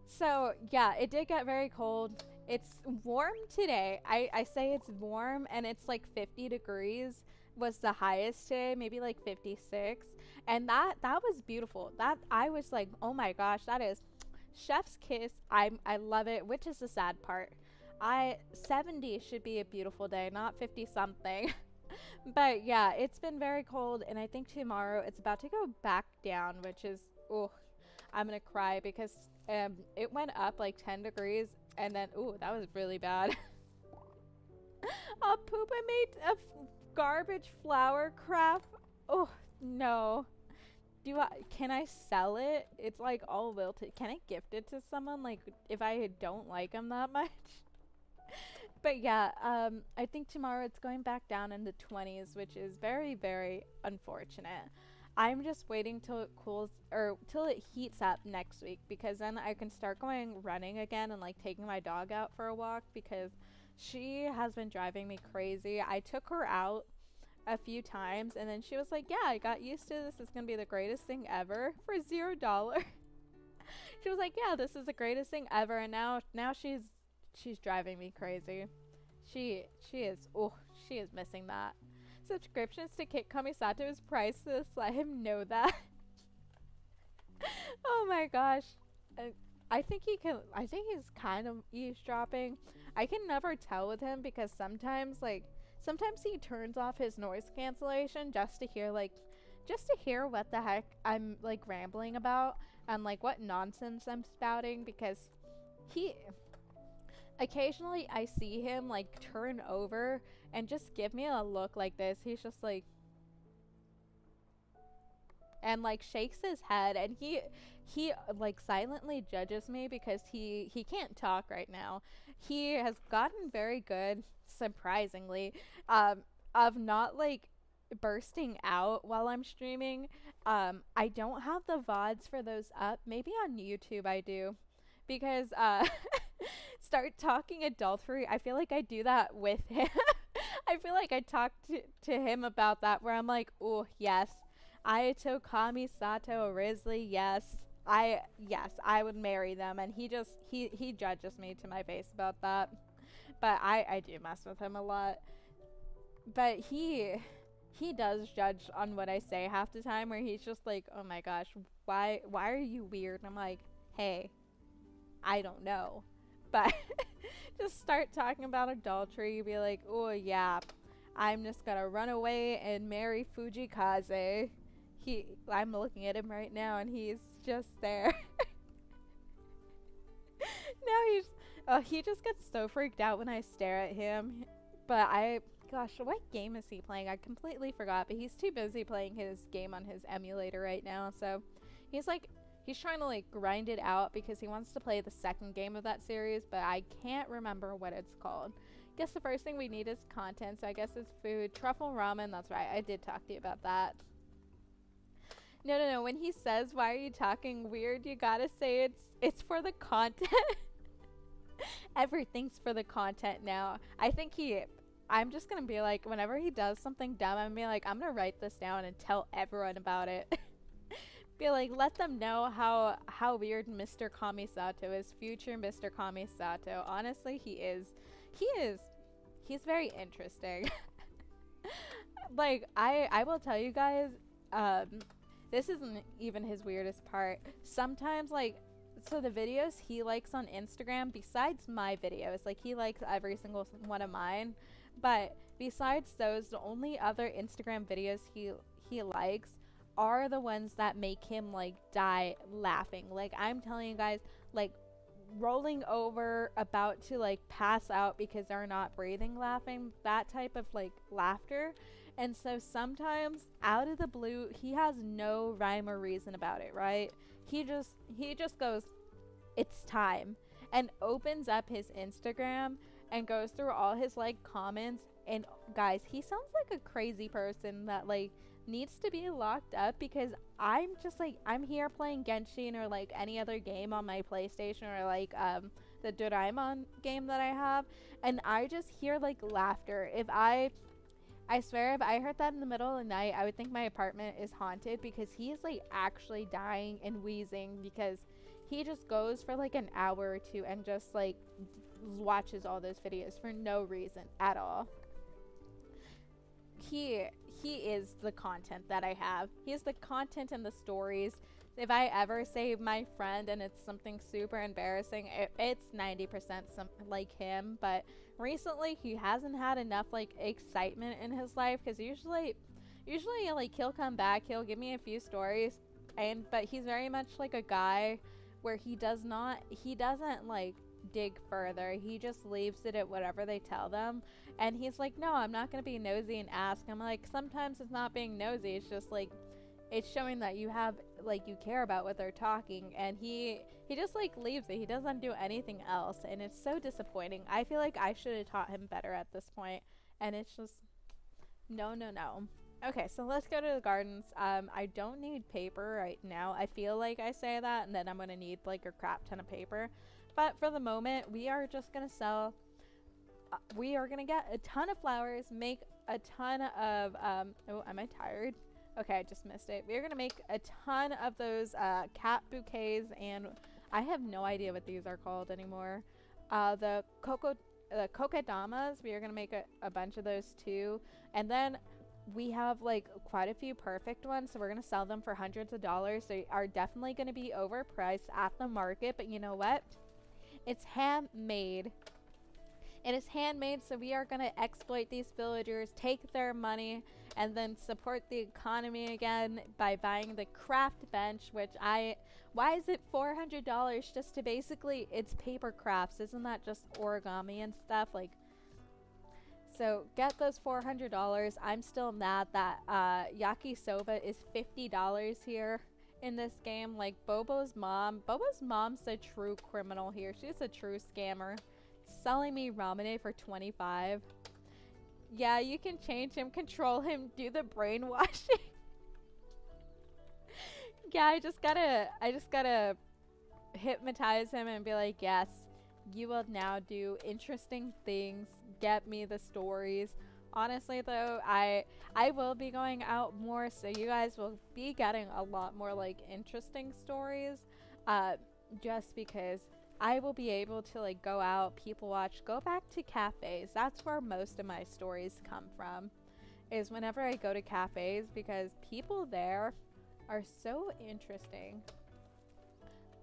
so yeah, it did get very cold. It's warm today. I say it's warm and it's like 50 degrees was the highest today, maybe like 56. And that was beautiful. That I was like, "Oh my gosh, that is chef's kiss." I love it, which is the sad part. 70 should be a beautiful day, not 50 something. But yeah, it's been very cold and I think tomorrow it's about to go back down, which is oh, I'm gonna cry because it went up like 10 degrees and then ooh, that was really bad. A poop I made a garbage flower craft. Oh no. Can I sell it? It's like all wilted. Can I gift it to someone like if I don't like them that much? But yeah, I think tomorrow it's going back down in the 20s, which is very, very unfortunate. I'm just waiting till it cools or till it heats up next week because then I can start going running again and like taking my dog out for a walk because she has been driving me crazy. I took her out a few times and then she was like, "Yeah, I got used to this. It's going to be the greatest thing ever for $0." She was like, "Yeah, this is the greatest thing ever." And now she's driving me crazy. She is she is missing that. Subscriptions to Kit Kamisato is priceless. Let him know that. Oh my gosh. Uh, I think he can. I think he's kind of eavesdropping. I can never tell with him because sometimes he turns off his noise cancellation just to hear what the heck I'm like rambling about and like what nonsense I'm spouting because he occasionally I see him like turn over and just give me a look like this. He's just like and like shakes his head and he like silently judges me because he can't talk right now. He has gotten very good, surprisingly, um of not like bursting out while I'm streaming. I don't have the VODs for those up. Maybe on YouTube I do. Because start talking adultery. I feel like I do that with him. I feel like I talked to him about that where I'm like, "Oh, yes. Ayato Kami Sato Risley, yes. I would marry them." And he judges me to my face about that. But I do mess with him a lot. But he does judge on what I say half the time where he's just like, "Oh my gosh, why are you weird?" And I'm like, "Hey, I don't know." But just start talking about adultery. You'd be like, "Oh yeah, I'm just gonna run away and marry Fujikaze." I'm looking at him right now, and he's just there. Now he just gets so freaked out when I stare at him. But gosh, what game is he playing? I completely forgot. But he's too busy playing his game on his emulator right now. So he's trying to like grind it out because he wants to play the second game of that series, but I can't remember what it's called. Guess the first thing we need is content, so I guess it's food. Truffle ramen, that's right. I did talk to you about that. No. When he says, "Why are you talking weird?" you gotta say it's for the content. Everything's for the content now. I'm just gonna be like, whenever he does something dumb, I'm gonna be like, I'm gonna write this down and tell everyone about it. Be like, let them know how weird Mr. Kamisato is. Future Mr. Kamisato. Honestly, he's very interesting. Like, I will tell you guys, this isn't even his weirdest part. Sometimes, like, so the videos he likes on Instagram, besides my videos, like, he likes every single one of mine, but besides those, the only other Instagram videos he likes are the ones that make him like die laughing. Like, I'm telling you guys, like rolling over, about to like pass out because they're not breathing laughing, that type of like laughter. And so sometimes out of the blue, he has no rhyme or reason about it, right? He just goes, "It's time," and opens up his Instagram and goes through all his like comments. And guys, he sounds like a crazy person that like needs to be locked up because I'm just like, I'm here playing Genshin or like any other game on my PlayStation or like the Doraemon game that I have, and I just hear like laughter. I swear, if I heard that in the middle of the night, I would think my apartment is haunted because he's like actually dying and wheezing because he just goes for like an hour or two and just like watches all those videos for no reason at all. He is the content that I have. He is the content and the stories. If I ever say my friend and it's something super embarrassing, it's 90% some like him. But recently he hasn't had enough like excitement in his life because usually like he'll come back, he'll give me a few stories, but he's very much like a guy where he doesn't like dig further. He just leaves it at whatever they tell them. And he's like, "No, I'm not going to be nosy and ask." I'm like, sometimes it's not being nosy. It's just like it's showing that you have, like, you care about what they're talking, and he just, like, leaves it. He doesn't do anything else, and it's so disappointing. I feel like I should have taught him better at this point, and it's just, no, no, no. Okay, so let's go to the gardens. I don't need paper right now. I feel like I say that, and then I'm gonna need, like, a crap ton of paper. But for the moment, we are just gonna sell, we are gonna get a ton of flowers, make a ton of, oh, am I tired? Okay, I just missed it. We're gonna make a ton of those cat bouquets, and I have no idea what these are called anymore. The kokedamas, we are gonna make a bunch of those too. And then we have like quite a few perfect ones, so we're gonna sell them for hundreds of dollars. They are definitely gonna be overpriced at the market, but you know what? It's handmade. It is handmade, so we are going to exploit these villagers, take their money, and then support the economy again by buying the craft bench, which why is it $400 just to basically, it's paper crafts, isn't that just origami and stuff? Like, so get those $400. I'm still mad that yakisoba is $50 here in this game. Like, Bobo's mom's a true criminal here. She's a true scammer. Selling me ramune for 25. Yeah, you can change him, control him, do the brainwashing. Yeah, I just gotta hypnotize him and be like, yes, you will now do interesting things, get me the stories. Honestly though, I will be going out more, so you guys will be getting a lot more like interesting stories, just because I will be able to like go out, people watch, go back to cafes. That's where most of my stories come from, is whenever I go to cafes, because people there are so interesting.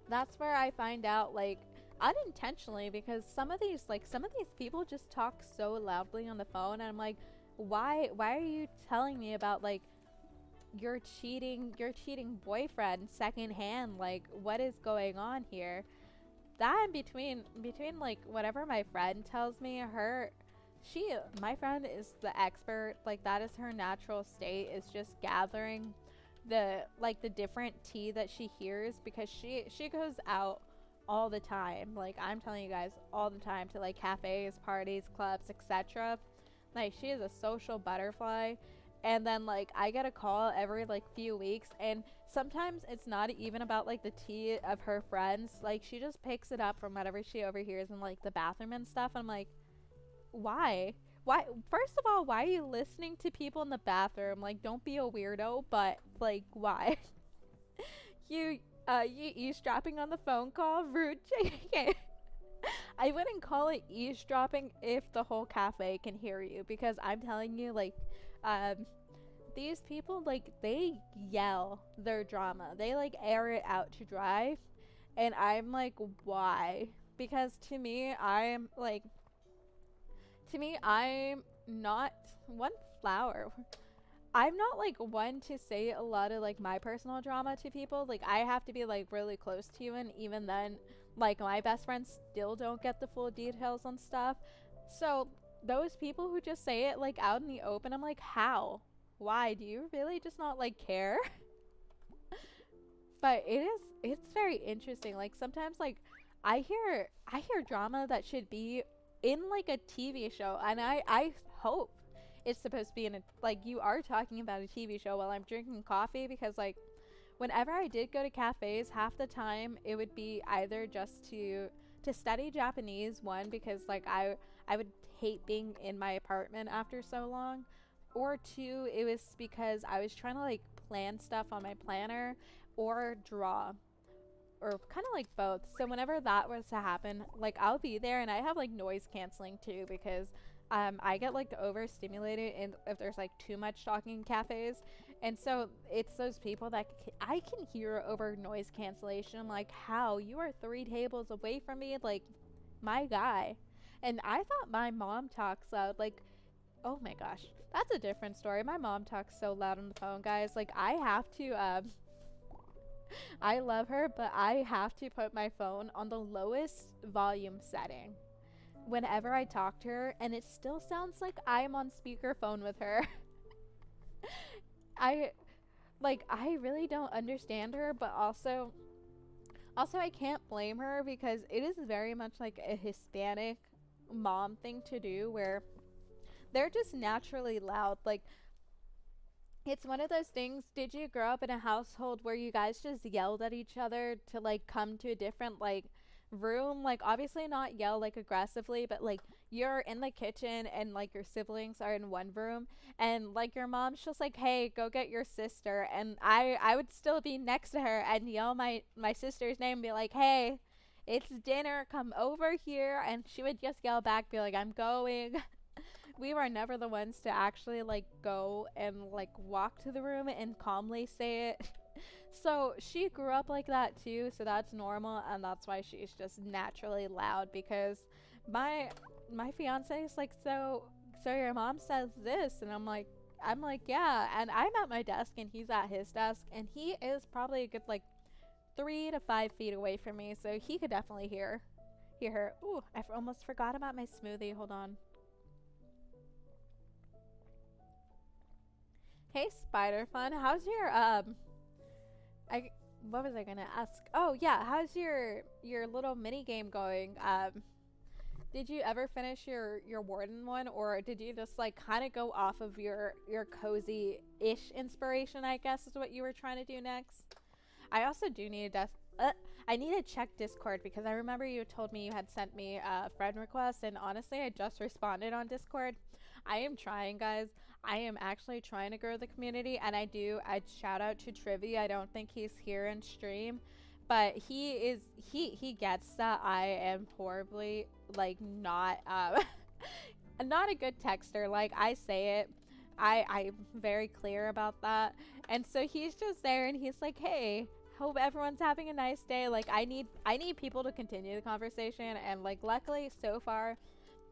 That's where I find out, like, unintentionally, because some of these people just talk so loudly on the phone, and I'm like, why are you telling me about like your cheating boyfriend secondhand? Like, what is going on here? That between like whatever my friend tells me, my friend is the expert. Like, that is her natural state, is just gathering the different tea that she hears, because she goes out all the time. Like, I'm telling you guys, all the time, to like cafes, parties, clubs, etc. Like, she is a social butterfly. And then like I get a call every like few weeks, and sometimes it's not even about like the tea of her friends. Like, she just picks it up from whatever she overhears in like the bathroom and stuff. I'm like, why first of all, why are you listening to people in the bathroom? Like, don't be a weirdo, but like, why? you eavesdropping on the phone call? Rude. JK. I wouldn't call it eavesdropping if the whole cafe can hear you, because I'm telling you, like, these people, like, they yell their drama. They like air it out to dry, and I'm like, why? Because to me, I'm not one flower. I'm not like one to say a lot of like my personal drama to people. Like, I have to be like really close to you, and even then, like, my best friends still don't get the full details on stuff. So those people who just say it like out in the open, I'm like, how? Why? Do you really just not like care? But it's very interesting. Like, sometimes like I hear drama that should be in like a TV show, and I hope it's supposed to be in a, like, you are talking about a TV show while I'm drinking coffee, because like whenever I did go to cafes, half the time it would be either just to study Japanese, one, because like I would hate being in my apartment after so long, or two, it was because I was trying to like plan stuff on my planner or draw, or kind of like both. So whenever that was to happen, like, I'll be there, and I have like noise canceling too, because I get like overstimulated and if there's like too much talking in cafes. And so it's those people that I can hear over noise cancellation. I'm like, how? You are 3 tables away from me, like, my guy. And I thought my mom talks loud. Like, oh my gosh, that's a different story. My mom talks so loud on the phone, guys. Like, I have to I love her, but I have to put my phone on the lowest volume setting whenever I talk to her, and it still sounds like I'm on speakerphone with her. I like I really don't understand her, but also I can't blame her because it is very much like a Hispanic mom thing to do where they're just naturally loud. Like it's one of those things. Did you grow up in a household where you guys just yelled at each other to like come to a different like room? Like obviously not yell like aggressively, but like you're in the kitchen and like your siblings are in one room and like your mom's just like, "Hey, go get your sister." And I would still be next to her and yell my sister's name and be like, "Hey, it's dinner. Come over here." And she would just yell back, be like, "I'm going." We were never the ones to actually like go and like walk to the room and calmly say it. So she grew up like that too, so that's normal and that's why she's just naturally loud because my my fiance is like, so your mom says this and I'm like yeah, and I'm at my desk and he's at his desk and he is probably a good like 3 to 5 feet away from me, so he could definitely hear her. Ooh, I almost forgot about my smoothie. Hold on. Hey, Spider Fun, how's your I what was I gonna ask? Oh yeah, how's your little mini game going? Did you ever finish your warden one, or did you just like kind of go off of your cozy ish inspiration? I guess is what you were trying to do next. I also do need to I need to check Discord because I remember you told me you had sent me a friend request, and honestly, I just responded on Discord. I am trying, guys. I am actually trying to grow the community, and I shout out to Trivy. I don't think he's here in stream, but he gets that I am horribly like not not a good texter. Like I say it, I'm very clear about that, and so he's just there, and he's like, "Hey, hope everyone's having a nice day." Like I need people to continue the conversation, and like luckily so far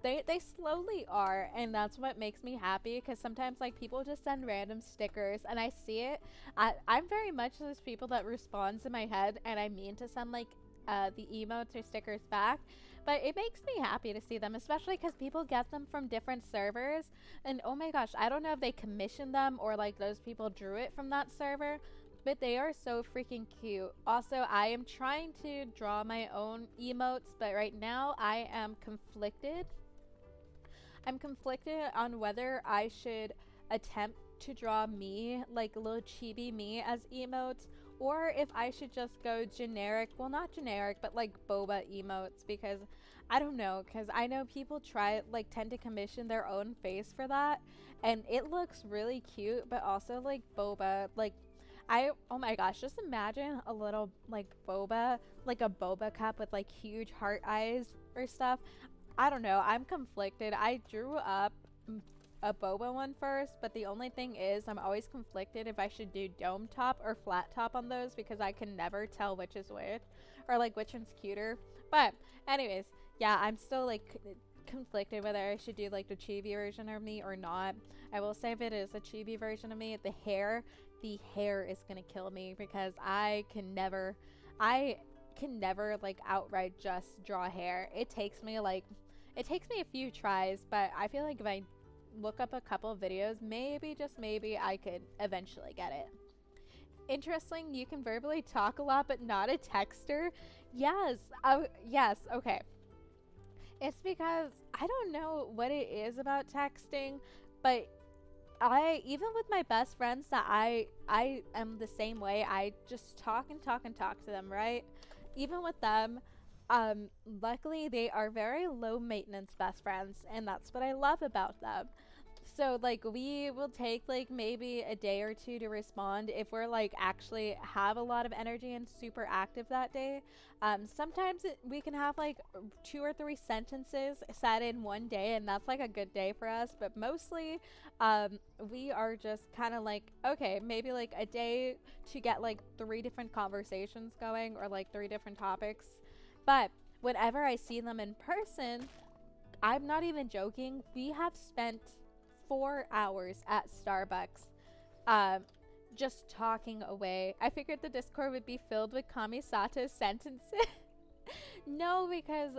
they slowly are, and that's what makes me happy because sometimes like people just send random stickers and I see it. I'm very much those people that responds in my head and I mean to send like the emotes or stickers back, but it makes me happy to see them, especially because people get them from different servers, and oh my gosh, I don't know if they commissioned them or like those people drew it from that server, but they are so freaking cute. Also, I am trying to draw my own emotes, but right now I am conflicted. I'm conflicted on whether I should attempt to draw me, like a little chibi me as emotes, or if I should just go generic, well not generic, but like boba emotes, because I don't know, because I know people like tend to commission their own face for that, and it looks really cute, but also like boba, like oh my gosh, just imagine a little like boba, like a boba cup with like huge heart eyes or stuff. I don't know. I'm conflicted. I drew up a boba one first, but the only thing is I'm always conflicted if I should do dome top or flat top on those because I can never tell which is which or like which one's cuter. But anyways, yeah, I'm still like conflicted whether I should do like the chibi version of me or not. I will say if it is a chibi version of me, the hair is gonna kill me because I can never like outright just draw hair. It takes me a few tries, but I feel like if I look up a couple of videos, maybe, just maybe, I could eventually get it. Interesting, you can verbally talk a lot, but not a texter. Yes, yes, okay. It's because I don't know what it is about texting, but even with my best friends that I am the same way. I just talk and talk and talk to them, right? Even with them, luckily they are very low maintenance best friends, and that's what I love about them. So like we will take like maybe a day or two to respond if we're like actually have a lot of energy and super active that day. Sometimes we can have like 2 or 3 sentences said in one day, and that's like a good day for us, but mostly we are just kind of like, okay, maybe like a day to get like 3 different conversations going or like 3 different topics. But whenever I see them in person, I'm not even joking, we have spent 4 hours at Starbucks, um, just talking away. I figured the Discord would be filled with Kamisato sentences. No, because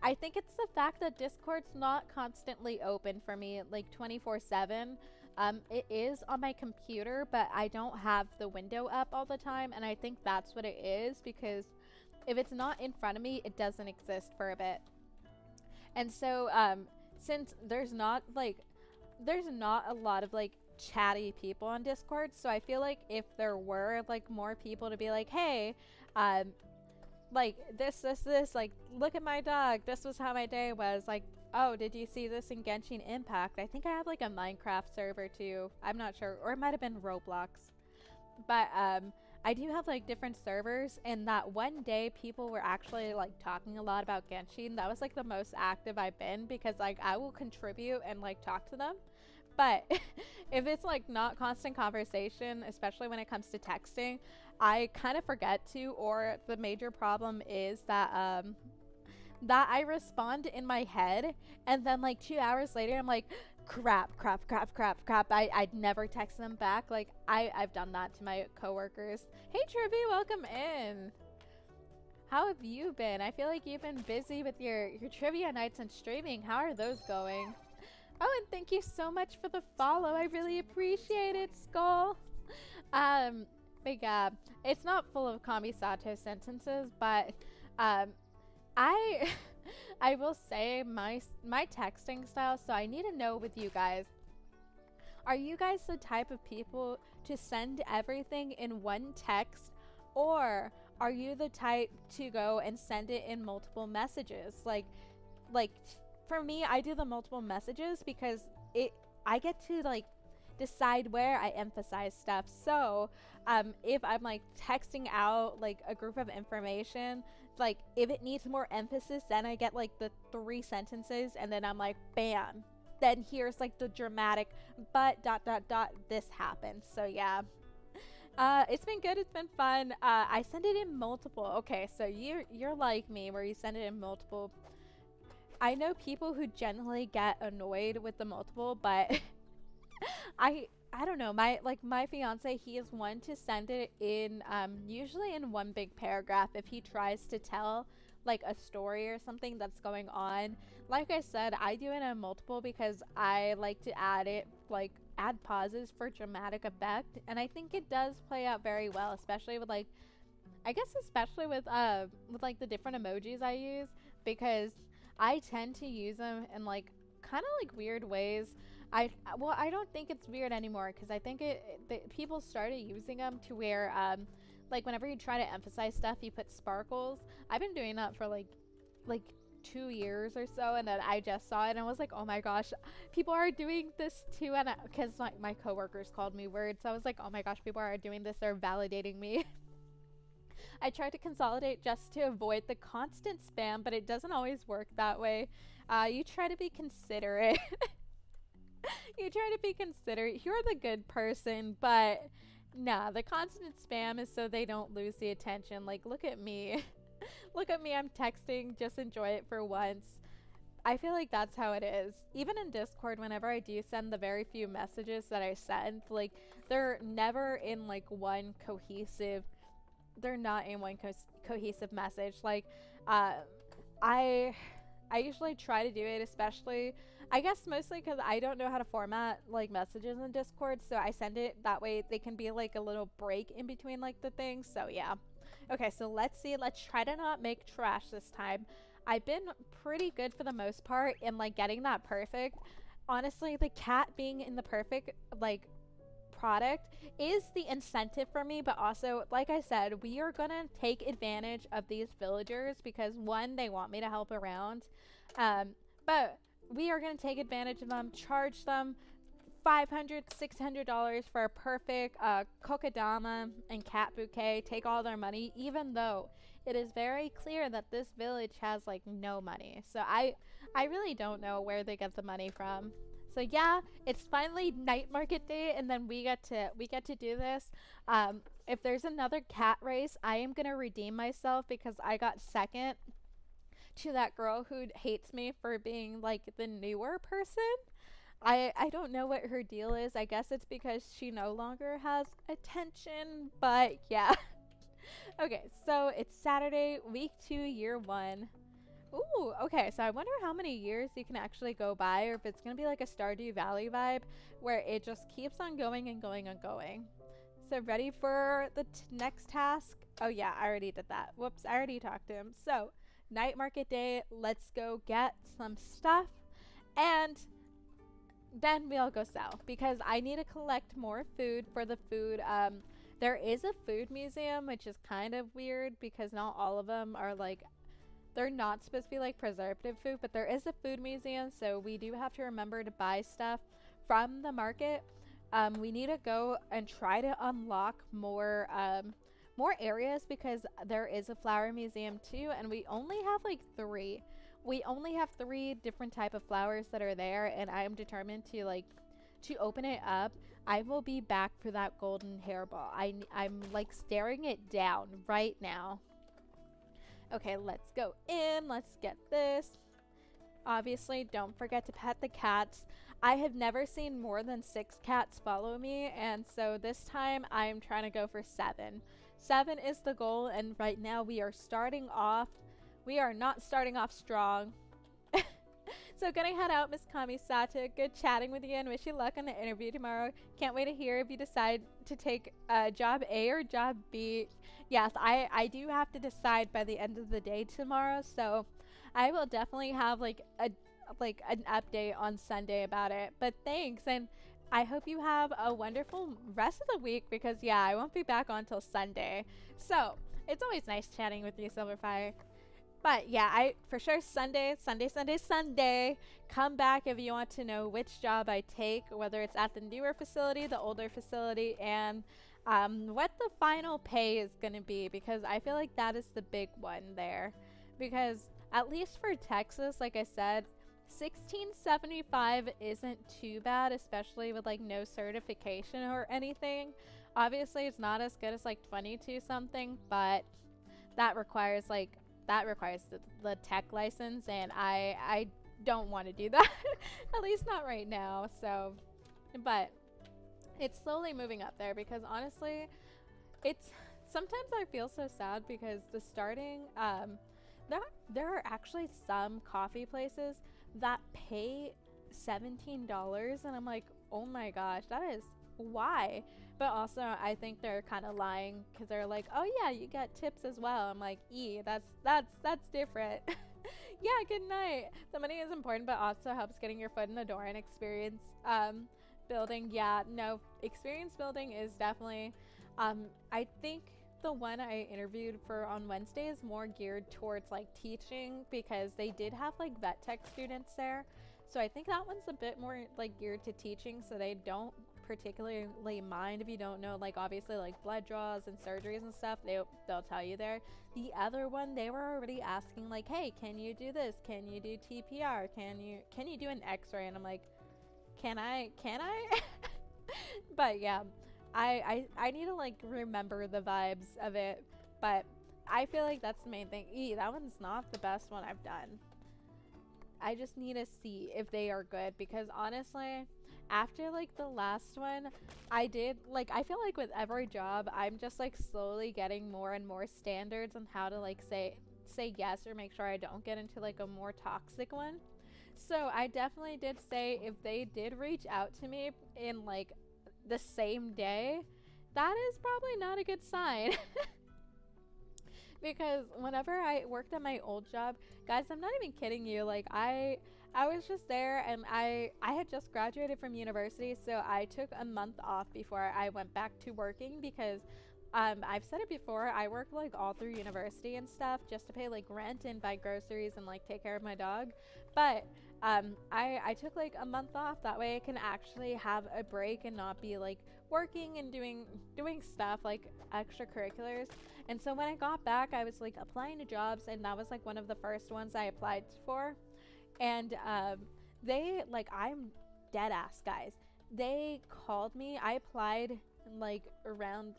I think it's the fact that Discord's not constantly open for me, like 24/7. It is on my computer, but I don't have the window up all the time, and I think that's what it is, because if it's not in front of me, it doesn't exist for a bit. And so, since there's not a lot of like chatty people on Discord, so I feel like if there were like more people to be like, hey, um, like this, like, look at my dog, this was how my day was, like, oh, did you see this in Genshin Impact? I think I have like a Minecraft server too. I'm not sure, or it might have been Roblox. But I do have like different servers, and that one day people were actually like talking a lot about Genshin. That was like the most active I've been, because like I will contribute and like talk to them. But if it's like not constant conversation, especially when it comes to texting, I kind of forget to, or the major problem is that I respond in my head, and then like 2 hours later I'm like, crap. I'd never text them back. Like I've done that to my coworkers. Hey Trivy, welcome in. How have you been? I feel like you've been busy with your trivia nights and streaming. How are those going? Oh, and thank you so much for the follow. I really appreciate it, Skull. But yeah, it's not full of Kamisato sentences, but I I will say my texting style, so I need to know with you guys. Are you guys the type of people to send everything in one text, or are you the type to go and send it in multiple messages? Like for me, I do the multiple messages because I get to like decide where I emphasize stuff. So if I'm like texting out like a group of information, like if it needs more emphasis, then I get like the 3 sentences, and then I'm like, bam, then here's like the dramatic but ... this happened. So yeah, it's been good, it's been fun. I send it in multiple. Okay, so you're like me, where you send it in multiple. I know people who generally get annoyed with the multiple, but I don't know, my fiance, he is one to send it in usually in one big paragraph if he tries to tell like a story or something that's going on. Like I said, I do it in multiple because I like to add pauses for dramatic effect, and I think it does play out very well, especially with like, I guess especially with like the different emojis I use, because I tend to use them in like kind of like weird ways. I don't think it's weird anymore, because I think people started using them to where like whenever you try to emphasize stuff, you put sparkles. I've been doing that for like 2 years or so, and then I just saw it and I was like, oh my gosh, people are doing this too. And because like my coworkers called me weird, so I was like, oh my gosh, people are doing this, they're validating me. I tried to consolidate just to avoid the constant spam, but it doesn't always work that way. You try to be considerate. You try to be considerate. You're the good person, but nah, the constant spam is so they don't lose the attention. Like, look at me. Look at me, I'm texting, just enjoy it for once. I feel like that's how it is. Even in Discord, whenever I do send the very few messages that I send, like, they're never in like one cohesive, they're not in one cohesive message. Like, I usually try to do it, especially, I guess mostly because I don't know how to format like messages in Discord, so I send it that way they can be like a little break in between like the things. So yeah. Okay, so let's see. Let's try to not make trash this time. I've been pretty good for the most part in like getting that perfect. Honestly, the cat being in the perfect like product is the incentive for me, but also, like I said, we are gonna take advantage of these villagers because one, they want me to help around, but we are gonna take advantage of them, charge them $500, $600 for a perfect kokedama and cat bouquet, take all their money, even though it is very clear that this village has like no money. So I really don't know where they get the money from. So yeah, it's finally night market day, and then we get to do this. If there's another cat race, I am gonna redeem myself because I got second to that girl who hates me for being like the newer person. I don't know what her deal is. I guess it's because she no longer has attention, but yeah. Okay, so it's Saturday, week 2, year 1. Ooh, okay. So I wonder how many years you can actually go by, or if it's gonna be like a Stardew Valley vibe, where it just keeps on going and going and going. So ready for the next task? Oh yeah, I already did that. Whoops, I already talked to him. So night market day. Let's go get some stuff, and then we'll go sell because I need to collect more food for the food. There is a food museum, which is kind of weird because not all of them are like, they're not supposed to be like preservative food, but there is a food museum, so we do have to remember to buy stuff from the market. We need to go and try to unlock more areas because there is a flower museum too, and we only have like three. We only have three different type of flowers that are there, and I am determined to to open it up. I will be back for that golden hairball. I'm like staring it down right now. Okay, let's go in. Let's get this. Obviously, don't forget to pet the cats. I have never seen more than 6 cats follow me, and so this time I'm trying to go for 7. 7 is the goal, and right now we are starting off. We are not starting off strong. So gonna head out, Miss Kamisata. Good chatting with you and wish you luck on the interview tomorrow. Can't wait to hear if you decide to take job A or job B. Yes, I do have to decide by the end of the day tomorrow, so I will definitely have like an update on Sunday about it. But thanks, and I hope you have a wonderful rest of the week because yeah, I won't be back on till Sunday. So it's always nice chatting with you, Silverfire. But yeah, I for sure Sunday. Come back if you want to know which job I take, whether it's at the newer facility, the older facility, and what the final pay is going to be, because I feel like that is the big one there. Because at least for Texas, like I said, 1675 isn't too bad, especially with like no certification or anything. Obviously, it's not as good as like 22 something, but that requires the tech license, and I don't want to do that. At least not right now. So, but it's slowly moving up there because honestly, it's sometimes I feel so sad because the starting there are actually some coffee places that pay $17, and I'm like, oh my gosh, that is why. But also I think they're kind of lying because they're like, oh yeah, you get tips as well. I'm like, that's different. Yeah, good night. The money is important, but also helps getting your foot in the door and experience building. Yeah, no, experience building is definitely I think the one I interviewed for on Wednesday is more geared towards like teaching because they did have like vet tech students there. So I think that one's a bit more like geared to teaching, so they don't particularly mind if you don't know, like obviously like blood draws and surgeries and stuff. They'll tell you there. The other one, they were already asking like, hey, can you do this? Can you do TPR? Can you do an X-ray? And I'm like, can I? But yeah, I need to like remember the vibes of it, but I feel like that's the main thing. That one's not the best one I've done. I just need to see if they are good because honestly, after like the last one, I feel like with every job, I'm just like slowly getting more and more standards on how to like say yes or make sure I don't get into like a more toxic one. So I definitely did say if they did reach out to me in like the same day, that is probably not a good sign. Because whenever I worked at my old job, guys, I'm not even kidding you. Like I was just there, and I had just graduated from university, so I took a month off before I went back to working because I've said it before, I work like all through university and stuff just to pay like rent and buy groceries and like take care of my dog. But I took like a month off, that way I can actually have a break and not be like working and doing stuff like extracurriculars. And so when I got back, I was like applying to jobs, and that was like one of the first ones I applied for. And they like, I'm dead ass, guys, they called me. I applied like around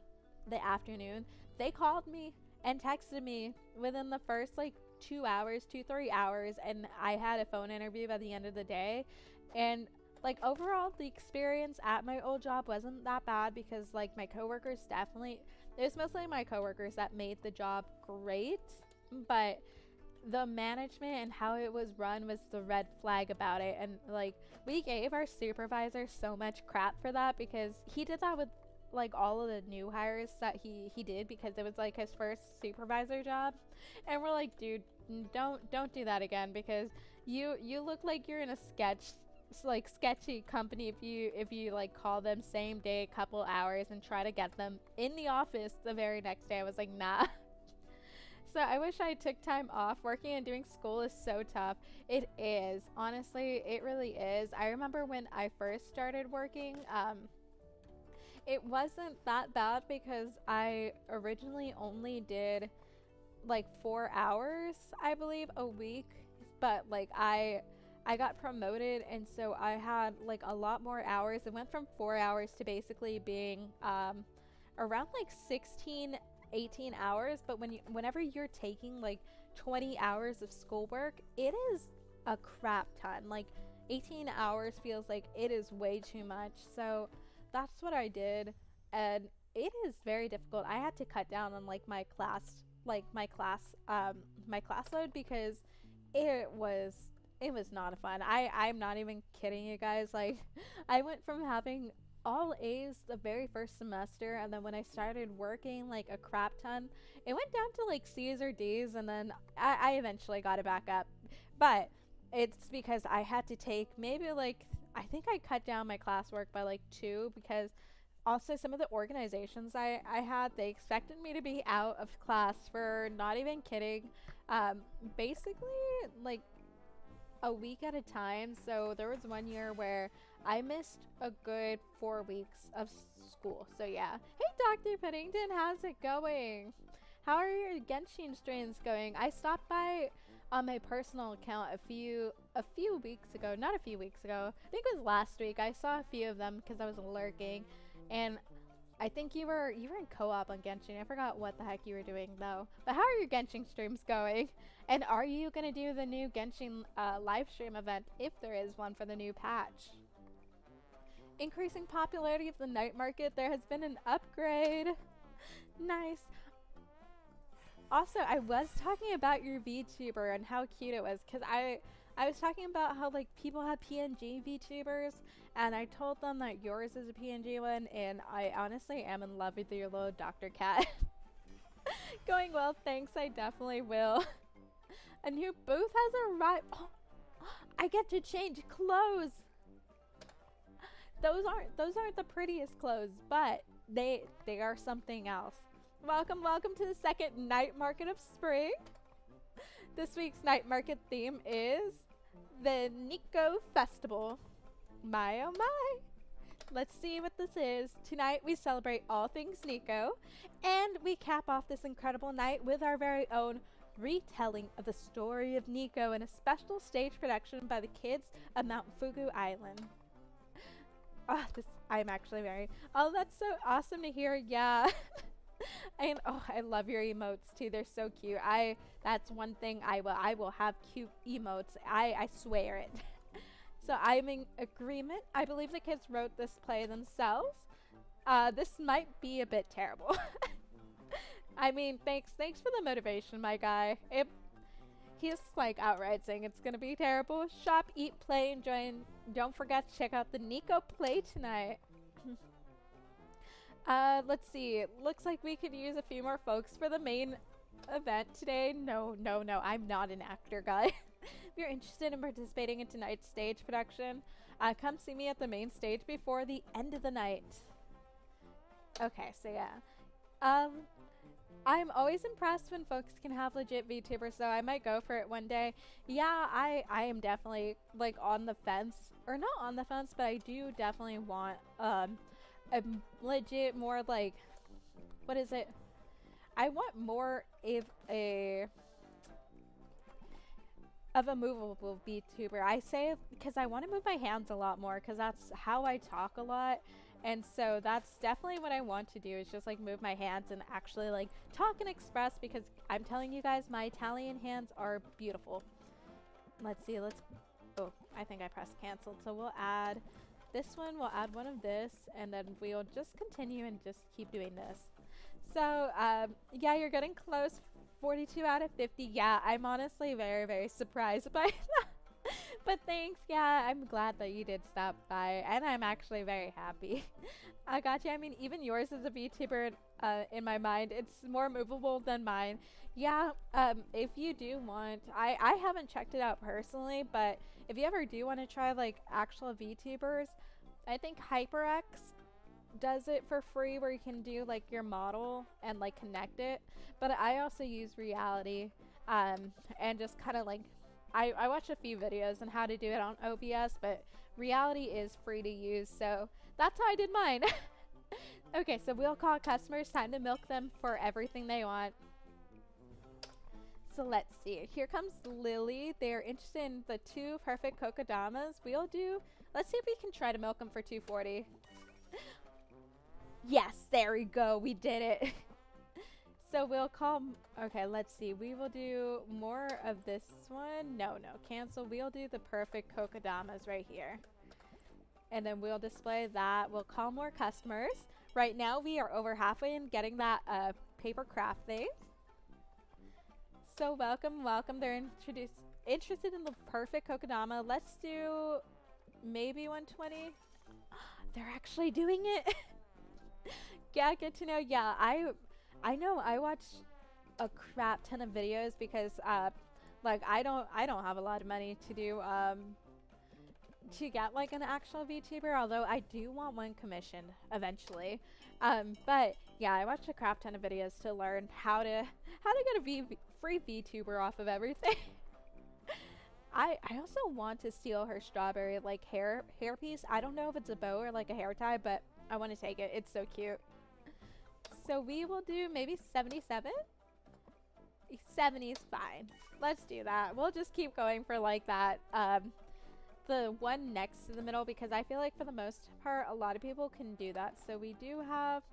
the afternoon. They called me and texted me within the first like 2 3 hours, and I had a phone interview by the end of the day. And like overall, the experience at my old job wasn't that bad because like my coworkers definitely, it was mostly my coworkers that made the job great. But the management and how it was run was the red flag about it. And like, we gave our supervisor so much crap for that because he did that with like all of the new hires that he did, because it was like his first supervisor job. And we're like, dude, don't do that again, because you look like you're in a like sketchy company if you like call them same day couple hours and try to get them in the office the very next day. I was like, nah. So I wish I took time off. Working and doing school is so tough. It is. Honestly, it really is. I remember when I first started working, it wasn't that bad because I originally only did like 4 hours, I believe, a week. But like I got promoted, and so I had like a lot more hours. It went from 4 hours to basically being around like 16 18 hours. But whenever you're taking like 20 hours of schoolwork, it is a crap ton. Like 18 hours feels like it is way too much. So that's what I did, and it is very difficult. I had to cut down on like my class load, because it was not fun. I'm not even kidding you guys. Like, I went from having all A's the very first semester, and then when I started working like a crap ton, it went down to like C's or D's, and then I eventually got it back up. But it's because I had to take maybe like, I think I cut down my classwork by like 2, because also some of the organizations I had, they expected me to be out of class for, not even kidding, basically like a week at a time. So there was one year where I missed a good 4 weeks of school. So yeah. Hey, Dr. Puddington, how's it going? How are your Genshin streams going? I stopped by on my personal account a few weeks ago. Not a few weeks ago. I think it was last week. I saw a few of them because I was lurking, and I think you were in co-op on Genshin. I forgot what the heck you were doing though. But how are your Genshin streams going? And are you gonna do the new Genshin live stream event, if there is one, for the new patch? Increasing popularity of the night market. There has been an upgrade. Nice. Also, I was talking about your VTuber and how cute it was, because I was talking about how like people have PNG VTubers, and I told them that yours is a PNG one, and I honestly am in love with your little Dr. Cat. Going well, thanks, I definitely will. A new booth has arrived. Oh, I get to change clothes. Those aren't the prettiest clothes, but they are something else. Welcome to the second night market of spring. This week's night market theme is the Mineko Festival. My oh my. Let's see what this is. Tonight we celebrate all things Mineko, and we cap off this incredible night with our very own retelling of the story of Mineko in a special stage production by the kids of Mount Fugu Island. Oh, I'm actually very... Oh, that's so awesome to hear. Yeah. And oh, I love your emotes too. They're so cute. That's one thing I will have cute emotes. I swear it. So I'm in agreement. I believe the kids wrote this play themselves. This might be a bit terrible. I mean, thanks for the motivation, my guy. He's like outright saying it's gonna be terrible. Shop, eat, play, enjoy, and don't forget to check out the Mineko play tonight. Let's see. Looks like we could use a few more folks for the main event today. No, I'm not an actor, guy. If you're interested in participating in tonight's stage production, come see me at the main stage before the end of the night. Okay, so yeah. I'm always impressed when folks can have legit VTubers, so I might go for it one day. Yeah, I am definitely like on the fence, or not on the fence, but I do definitely want a legit, more like, what is it? I want more of a movable VTuber. I say because I want to move my hands a lot more, because that's how I talk a lot. And so that's definitely what I want to do, is just like move my hands and actually like talk and express, because I'm telling you guys, my Italian hands are beautiful. Let's see, oh, I think I pressed cancel. So we'll add this one, we'll add one of this, and then we'll just continue and just keep doing this. So yeah, you're getting close 42 out of 50. Yeah, I'm honestly very, very surprised by that. But thanks. Yeah, I'm glad that you did stop by, and I'm actually very happy. I got you. I mean, even yours as a VTuber, in my mind, it's more movable than mine. Yeah, if you do want, I haven't checked it out personally, but if you ever do want to try like actual VTubers, I think HyperX does it for free where you can do like your model and like connect it. But I also use Reality, and just kind of like I watched a few videos on how to do it on OBS, but Reality is free to use, so that's how I did mine. Okay, so we'll call customers, time to milk them for everything they want. So let's see. Here comes Lily. They're interested in the 2 perfect kokodamas. Let's see if we can try to milk them for 240. Yes, there we go. We did it. So we'll call, okay, let's see. We will do more of this one. No, cancel. We'll do the perfect kokodamas right here. And then we'll display that. We'll call more customers. Right now we are over halfway in getting that paper craft thing. So welcome. They're interested in the perfect kokodama. Let's do maybe 120. They're actually doing it. Yeah, good to know. Yeah, I know I watch a crap ton of videos because like I don't have a lot of money to do to get like an actual VTuber, although I do want one commissioned eventually. But yeah, I watched a crap ton of videos to learn how to get a free VTuber off of everything. I also want to steal her strawberry like hair piece. I don't know if it's a bow or like a hair tie, but I want to take it. It's so cute. So we will do maybe 77. 70 is fine. Let's do that. We'll just keep going for like that. The one next to the middle, because I feel like for the most part a lot of people can do that. So we do have,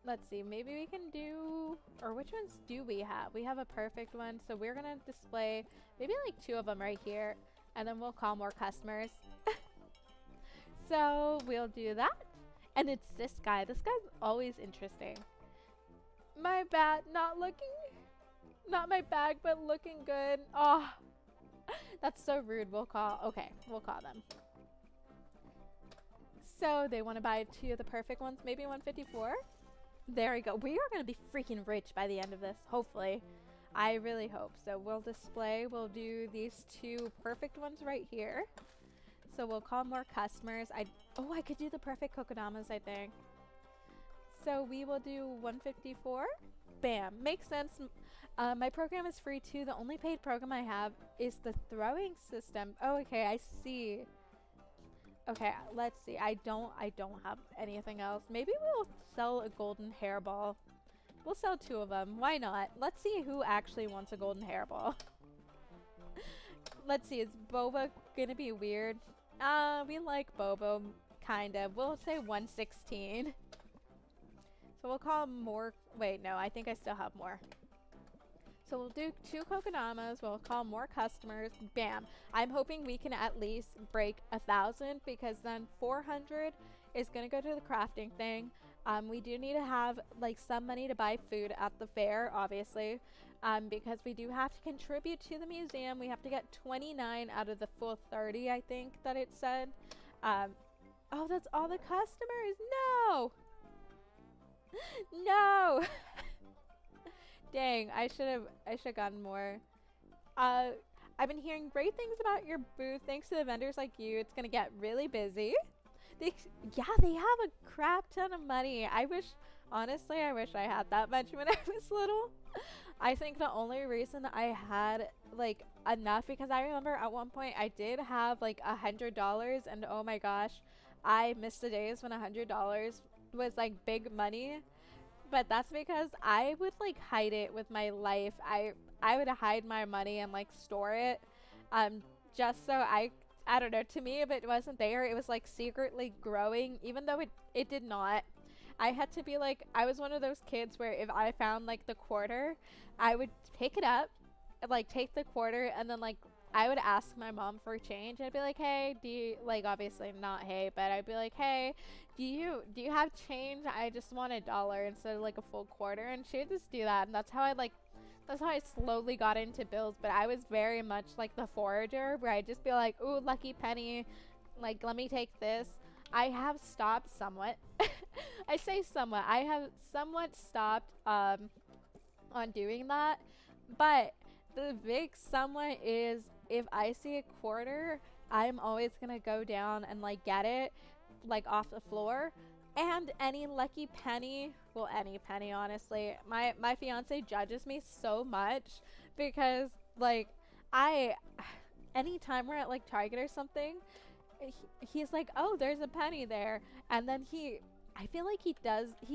let's see, maybe we can do, or which ones do we have? We have a perfect one, so we're gonna display maybe like 2 of them right here, and then we'll call more customers. So we'll do that, and it's this guy. This guy's always interesting. My bad, not my bag, but looking good. Oh, that's so rude. We'll call them. So they want to buy 2 of the perfect ones, maybe 154. There we go. We are going to be freaking rich by the end of this, hopefully. I really hope. So we'll do these 2 perfect ones right here. So we'll call more customers. I could do the perfect kokodamas, I think. So we will do 154. Bam. Makes sense. My program is free too. The only paid program I have is the throwing system. Oh, okay, I see. Okay, let's see. I don't have anything else. Maybe we'll sell a golden hairball. We'll sell 2 of them. Why not? Let's see who actually wants a golden hairball. Let's see. Is Boba gonna be weird? We like Bobo, kind of. We'll say 116. So we'll call more. Wait, no, I think I still have more. So we'll do 2 kokodamas. We'll call more customers. Bam. I'm hoping we can at least break 1,000, because then 400 is going to go to the crafting thing. We do need to have like some money to buy food at the fair, obviously, because we do have to contribute to the museum. We have to get 29 out of the full 30, I think that it said. Oh, that's all the customers. No. No. Dang, I should have gotten more. I've been hearing great things about your booth. Thanks to the vendors like you, it's gonna get really busy. They have a crap ton of money. Honestly, I wish I had that much when I was little. I think the only reason I had like enough, because I remember at one point I did have like $100, and oh my gosh, I missed the days when $100 was like big money. But that's because I would like hide it with my life. I would hide my money and like store it, just so I don't know, to me, if it wasn't there, it was like secretly growing, even though it did not. I had to be like, I was one of those kids where if I found like the quarter, I would pick it up, like take the quarter, and then like I would ask my mom for change. I'd be like, hey, do you, like, obviously not hey, but I'd be like, hey, do you have change? I just want $1 instead of like a full quarter. And she'd just do that, and that's how I like That's how I slowly got into bills, but I was very much like the forager where I'd just be like, ooh, lucky penny, like, let me take this. I have stopped somewhat. I say somewhat. I have somewhat stopped on doing that. But the big somewhat is if I see a quarter, I'm always going to go down and like get it like off the floor. And any lucky penny, well, any penny, honestly. My fiance judges me so much because like I anytime we're at like Target or something, he's like, "Oh, there's a penny there," and then I feel like he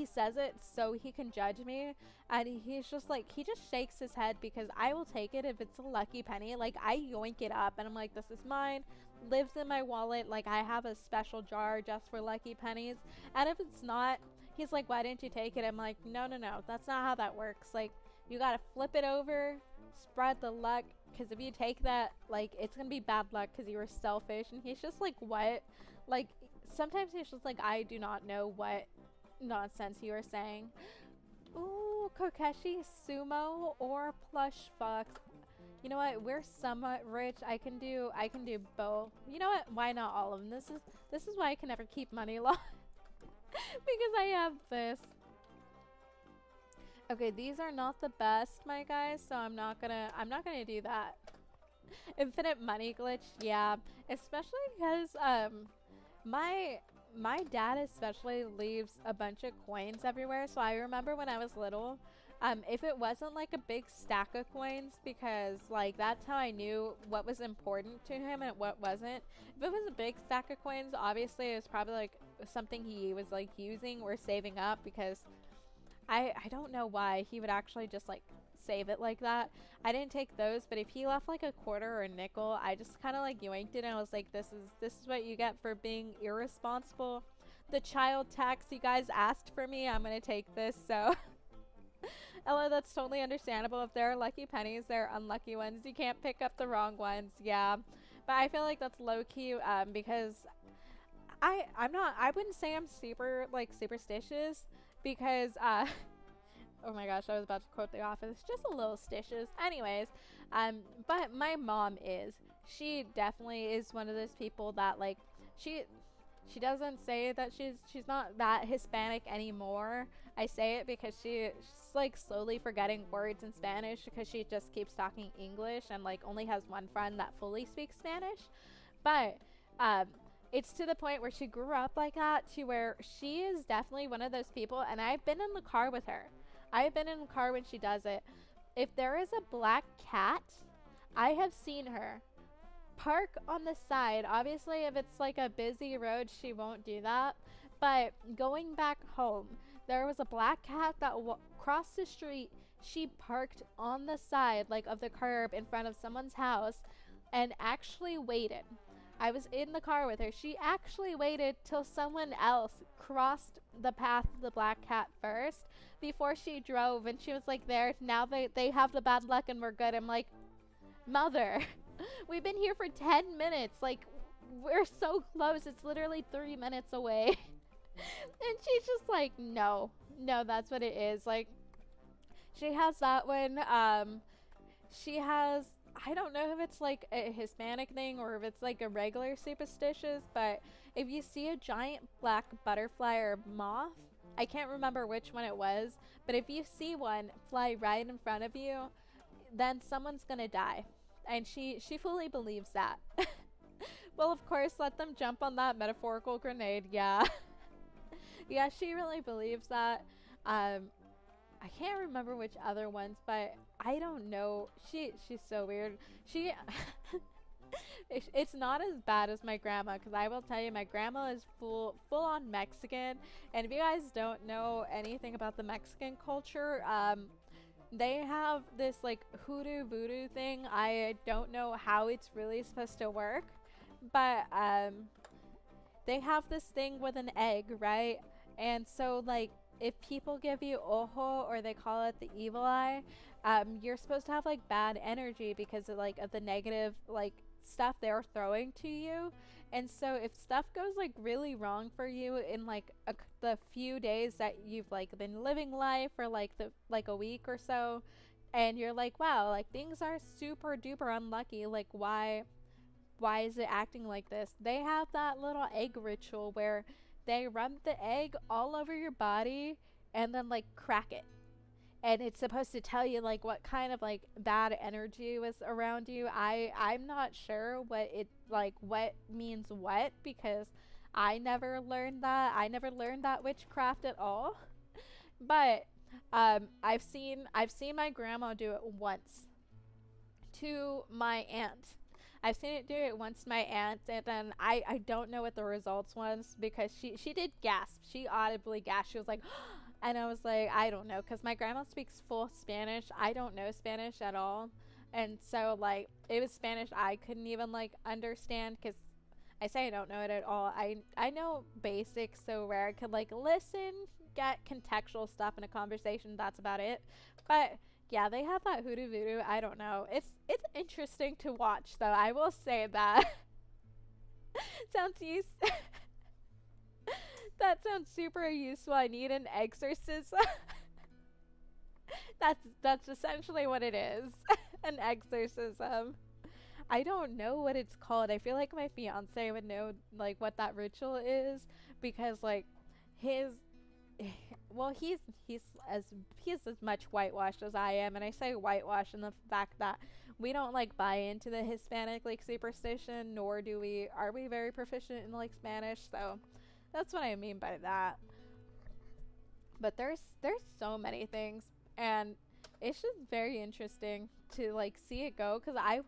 says it so he can judge me, and he's just like, he just shakes his head because I will take it if it's a lucky penny. Like, I yoink it up, and I'm like, this is mine, lives in my wallet, like, I have a special jar just for lucky pennies, and if it's not, he's like, why didn't you take it? I'm like, no, no, no, that's not how that works. Like, you gotta flip it over, spread the luck, because if you take that, like, it's gonna be bad luck because you were selfish. And he's just like, what? Like, sometimes he's just like, I do not know what nonsense you are saying. Ooh, Kokeshi, sumo, or plush fox. You know what? We're somewhat rich. I can do both. You know what? Why not all of them? This is why I can never keep money long. Because I have this. Okay, these are not the best, my guys, so I'm not gonna do that. Infinite money glitch, yeah. Especially because my dad especially leaves a bunch of coins everywhere. So I remember when I was little, if it wasn't like a big stack of coins, because like that's how I knew what was important to him and what wasn't. If it was a big stack of coins, obviously it was probably like something he was like using or saving up, because I don't know why he would actually just like save it like that. I didn't take those, but if he left like a quarter or a nickel, I just kind of like yoinked it and I was like, this is what you get for being irresponsible. The child tax you guys asked for me, I'm gonna take this. So Ella, that's totally understandable. If there are lucky pennies, there are unlucky ones. You can't pick up the wrong ones. Yeah, but I feel like that's low key because I wouldn't say I'm super like superstitious, because oh my gosh, I was about to quote The Office, just a little stitches. Anyways, but my mom is. She definitely is one of those people that like she doesn't say that she's not that Hispanic anymore. I say it because she's like slowly forgetting words in Spanish because she just keeps talking English and like only has one friend that fully speaks Spanish. But it's to the point where she grew up like that, to where she is definitely one of those people, and I've been in the car with her. I've been in the car when she does it. If there is a black cat, I have seen her park on the side. Obviously, if it's like a busy road, she won't do that. But going back home, there was a black cat that crossed the street. She parked on the side, like of the curb in front of someone's house, and actually waited. I was in the car with her. She actually waited till someone else crossed the path of the black cat first before she drove, and she was like, there, now they have the bad luck and we're good. I'm like, mother, we've been here for 10 minutes. Like, we're so close. It's literally 3 minutes away. And she's just like, no, that's what it is. Like, she has that one. She has, I don't know if it's like a Hispanic thing or if it's like a regular superstitious, but if you see a giant black butterfly or moth, I can't remember which one it was, but if you see one fly right in front of you, then someone's gonna die. And she fully believes that. Well, of course, let them jump on that metaphorical grenade. Yeah. Yeah, she really believes that. I can't remember which other ones, but I don't know. She's so weird. She it's not as bad as my grandma, because I will tell you, my grandma is full on Mexican, and if you guys don't know anything about the Mexican culture, they have this like hoodoo voodoo thing. I don't know how it's really supposed to work, but they have this thing with an egg, right? And so like if people give you ojo, or they call it the evil eye, you're supposed to have like bad energy because of like of the negative like stuff they're throwing to you. And so if stuff goes like really wrong for you in like the few days that you've like been living life, or like a week or so, and you're like, wow, like things are super duper unlucky. Like why is it acting like this? They have that little egg ritual where they rub the egg all over your body and then like crack it. And it's supposed to tell you like what kind of like bad energy was around you. I'm not sure what it like what means what, because I never learned that. I never learned that witchcraft at all. But I've seen my grandma do it once to my aunt. I've seen it do it once to my aunt, and then I don't know what the results was, because she did gasp. She audibly gasped. She was like, and I was like, I don't know, because my grandma speaks full Spanish. I don't know Spanish at all, and so like it was Spanish I couldn't even like understand, because I say I don't know it at all. I know basics, so where I could like listen, get contextual stuff in a conversation. That's about it. But yeah, they have that hoodoo voodoo. I don't know. It's interesting to watch, though. I will say that. Sounds use. That sounds super useful. I need an exorcism. That's essentially what it is. An exorcism. I don't know what it's called. I feel like my fiance would know like what that ritual is, because like his well, as he's as much whitewashed as I am, and I say whitewash in the fact that we don't like buy into the Hispanic like superstition, nor do we are we very proficient in like Spanish. So that's what I mean by that. But there's so many things, and it's just very interesting to like see it go, because I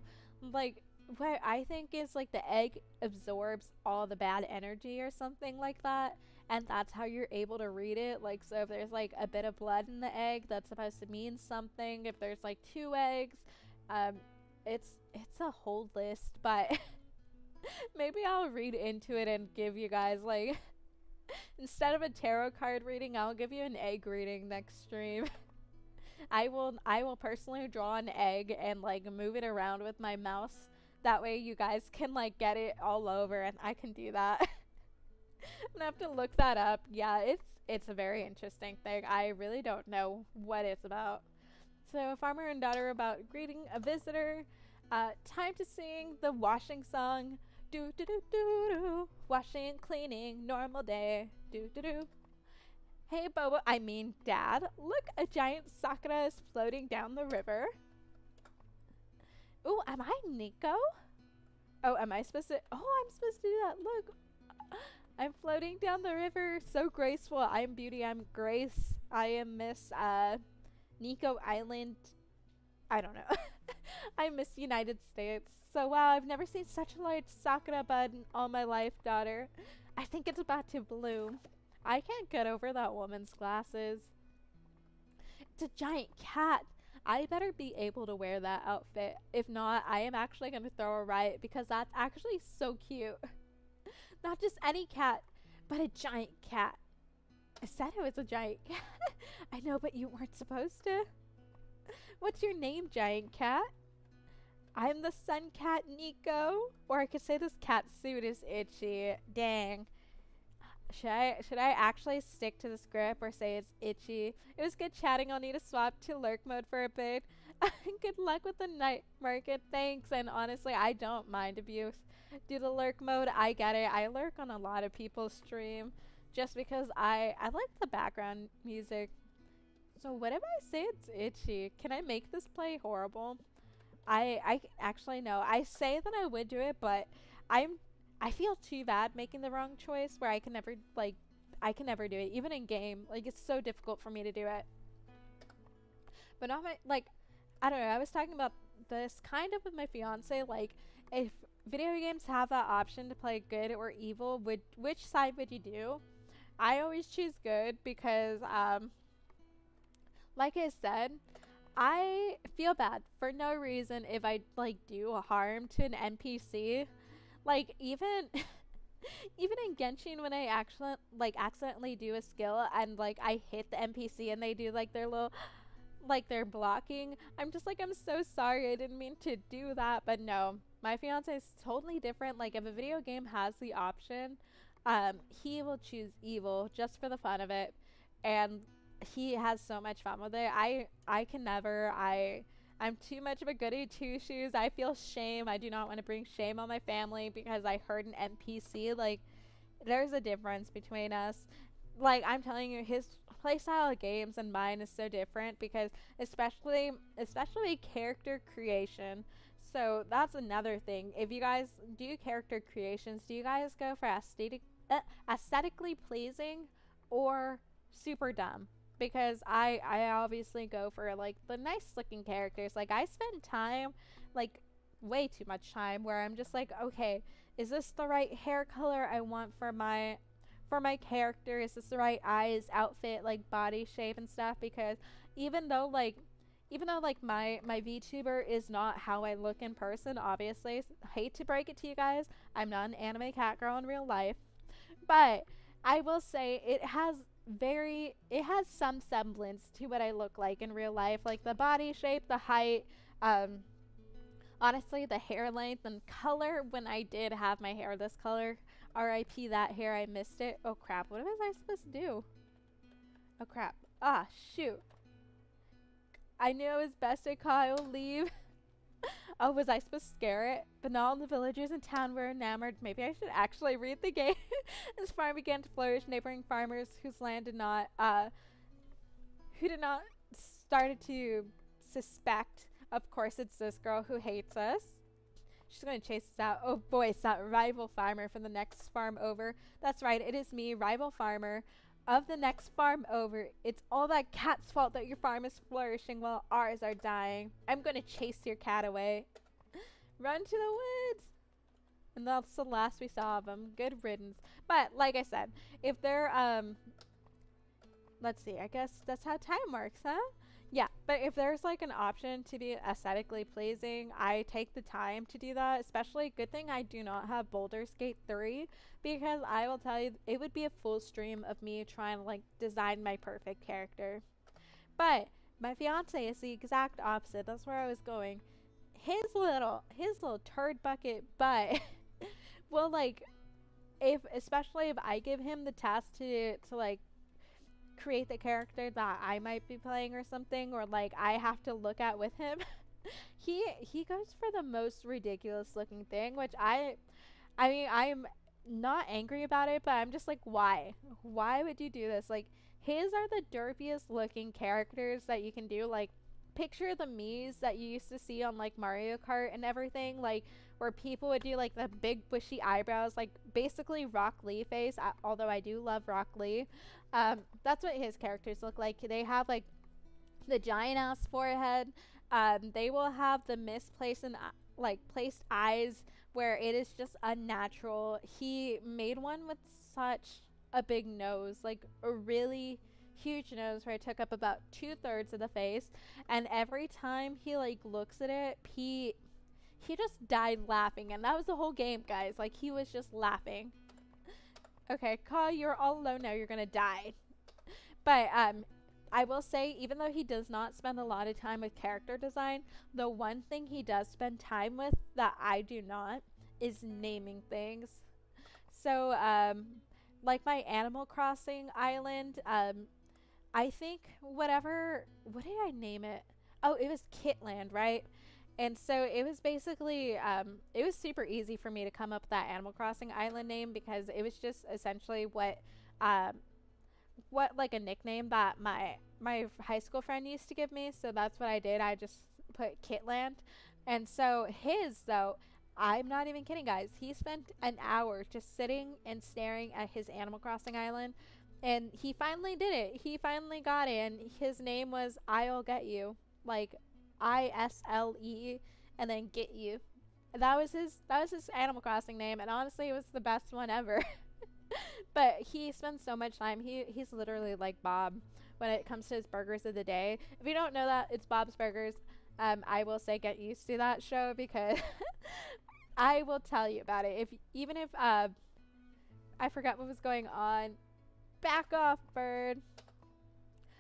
like what I think is like the egg absorbs all the bad energy or something like that, and that's how you're able to read it. Like, so if there's like a bit of blood in the egg, that's supposed to mean something. If there's like two eggs, um it's a whole list. But maybe I'll read into it and give you guys like instead of a tarot card reading, I'll give you an egg reading next stream. I will personally draw an egg and like move it around with my mouse. That way you guys can like get it all over, and I can do that. I'm gonna have to look that up. Yeah, it's a very interesting thing. I really don't know what it's about. So, farmer and daughter about greeting a visitor. Time to sing the washing song. Do do do do do. Washing, cleaning, normal day. Do do do. Hey, Bobo, I mean, Dad, look, a giant sakura is floating down the river. Ooh, am I Nico? Oh, am I supposed to? Oh, I'm supposed to do that. Look, I'm floating down the river, so graceful. I'm Beauty, I'm Grace. I am Miss, Nico Island. I don't know. I'm Miss United States. So, wow, I've never seen such a large sakura bud in all my life, daughter. I think it's about to bloom. I can't get over that woman's glasses. It's a giant cat. I better be able to wear that outfit. If not, I am actually going to throw a riot, because that's actually so cute. Not just any cat, but a giant cat. I said it was a giant cat. I know, but you weren't supposed to. What's your name, giant cat? I'm the sun cat, Nico. Or I could say this cat suit is itchy. Dang. Should I actually stick to the script or say it's itchy? It was good chatting. I'll need to swap to lurk mode for a bit. Good luck with the night market. Thanks. And honestly, I don't mind abuse. Do the lurk mode. I get it. I lurk on a lot of people's stream just because I like the background music. So what if I say it's itchy? Can I make this play horrible? I actually know. I say that I would do it, but I feel too bad making the wrong choice where I can never do it. Even in game, like it's so difficult for me to do it. But not my, like, I don't know. I was talking about this kind of with my fiance. Like, if video games have that option to play good or evil, which side would you do? I always choose good because, like I said, I feel bad for no reason if I like do harm to an NPC. Like even even in Genshin, when I actually accidentally do a skill and like I hit the NPC and they do like their little like they're blocking, I'm just like, I'm so sorry, I didn't mean to do that. But no, my fiance is totally different. Like if a video game has the option, he will choose evil just for the fun of it. And he has so much fun with it. I can never. I'm too much of a goody two shoes. I feel shame. I do not want to bring shame on my family because I heard an NPC. Like, there's a difference between us. Like, I'm telling you, his playstyle of games and mine is so different because especially character creation. So that's another thing. If you guys do character creations, do you guys go for aesthetically pleasing or super dumb? Because I obviously go for like the nice looking characters. Like, I spend time, like way too much time, where I'm just like, okay, is this the right hair color I want for my character? Is this the right eyes, outfit, like body shape and stuff? Because even though like my VTuber is not how I look in person, obviously, hate to break it to you guys, I'm not an anime cat girl in real life, but I will say it has some semblance to what I look like in real life, like the body shape, the height, um honestly, the hair length and color. When I did have my hair this color, RIP that hair, I missed it. Oh crap, what was I supposed to do? Oh crap. Ah, shoot. I knew it was best to Kyle leave. Oh, was I supposed to scare it? But not all the villagers in town were enamored. Maybe I should actually read the game. As farm began to flourish, neighboring farmers whose land did not, who did not started to suspect. Of course, it's this girl who hates us. She's going to chase us out. Oh boy, it's that rival farmer from the next farm over. That's right, it is me, rival farmer of the next farm over. It's all that cat's fault that your farm is flourishing while ours are dying. I'm going to chase your cat away. Run to the woods. And that's the last we saw of him. Good riddance. But like I said, if they're let's see, I guess that's how time works, huh? Yeah, but if there's like an option to be aesthetically pleasing, I take the time to do that. Especially, good thing I do not have Baldur's Gate 3, because I will tell you, it would be a full stream of me trying to like design my perfect character. But my fiance is the exact opposite. That's where I was going. His little turd bucket butt will like, if especially if I give him the task to like create the character that I might be playing or something, or like I have to look at with him, he goes for the most ridiculous looking thing, which I mean, I'm not angry about it, but I'm just like, why? Why would you do this? Like, his are the derpiest looking characters that you can do. Like, picture the Mii's that you used to see on like Mario Kart and everything, like where people would do like the big bushy eyebrows, like basically Rock Lee face. Although I do love Rock Lee, that's what his characters look like. They have like the giant ass forehead. They will have the misplaced and like placed eyes where it is just unnatural. He made one with such a big nose, like a really huge nose where it took up about 2/3 of the face, and every time he like looks at it, he just died laughing, and that was the whole game, guys. Like, he was just laughing. Okay, Ka, you're all alone now, you're gonna die. But I will say, even though he does not spend a lot of time with character design, the one thing he does spend time with that I do not is naming things. So like my Animal Crossing island, I think what did I name it? Oh, it was Kitland, right? And so it was basically, it was super easy for me to come up with that Animal Crossing island name, because it was just essentially what like a nickname that my high school friend used to give me. So that's what I did. I just put Kitland. And so his, though, I'm not even kidding, guys. He spent an hour just sitting and staring at his Animal Crossing island, and he finally did it. He finally got it, and his name was I'll Get You, like ISLE, and then Get You. That was his Animal Crossing name, and honestly, it was the best one ever. But he spends so much time. He's literally like Bob when it comes to his burgers of the day. If you don't know that, it's Bob's Burgers. I will say get used to that show, because I will tell you about it. If I forgot what was going on. Back off, bird.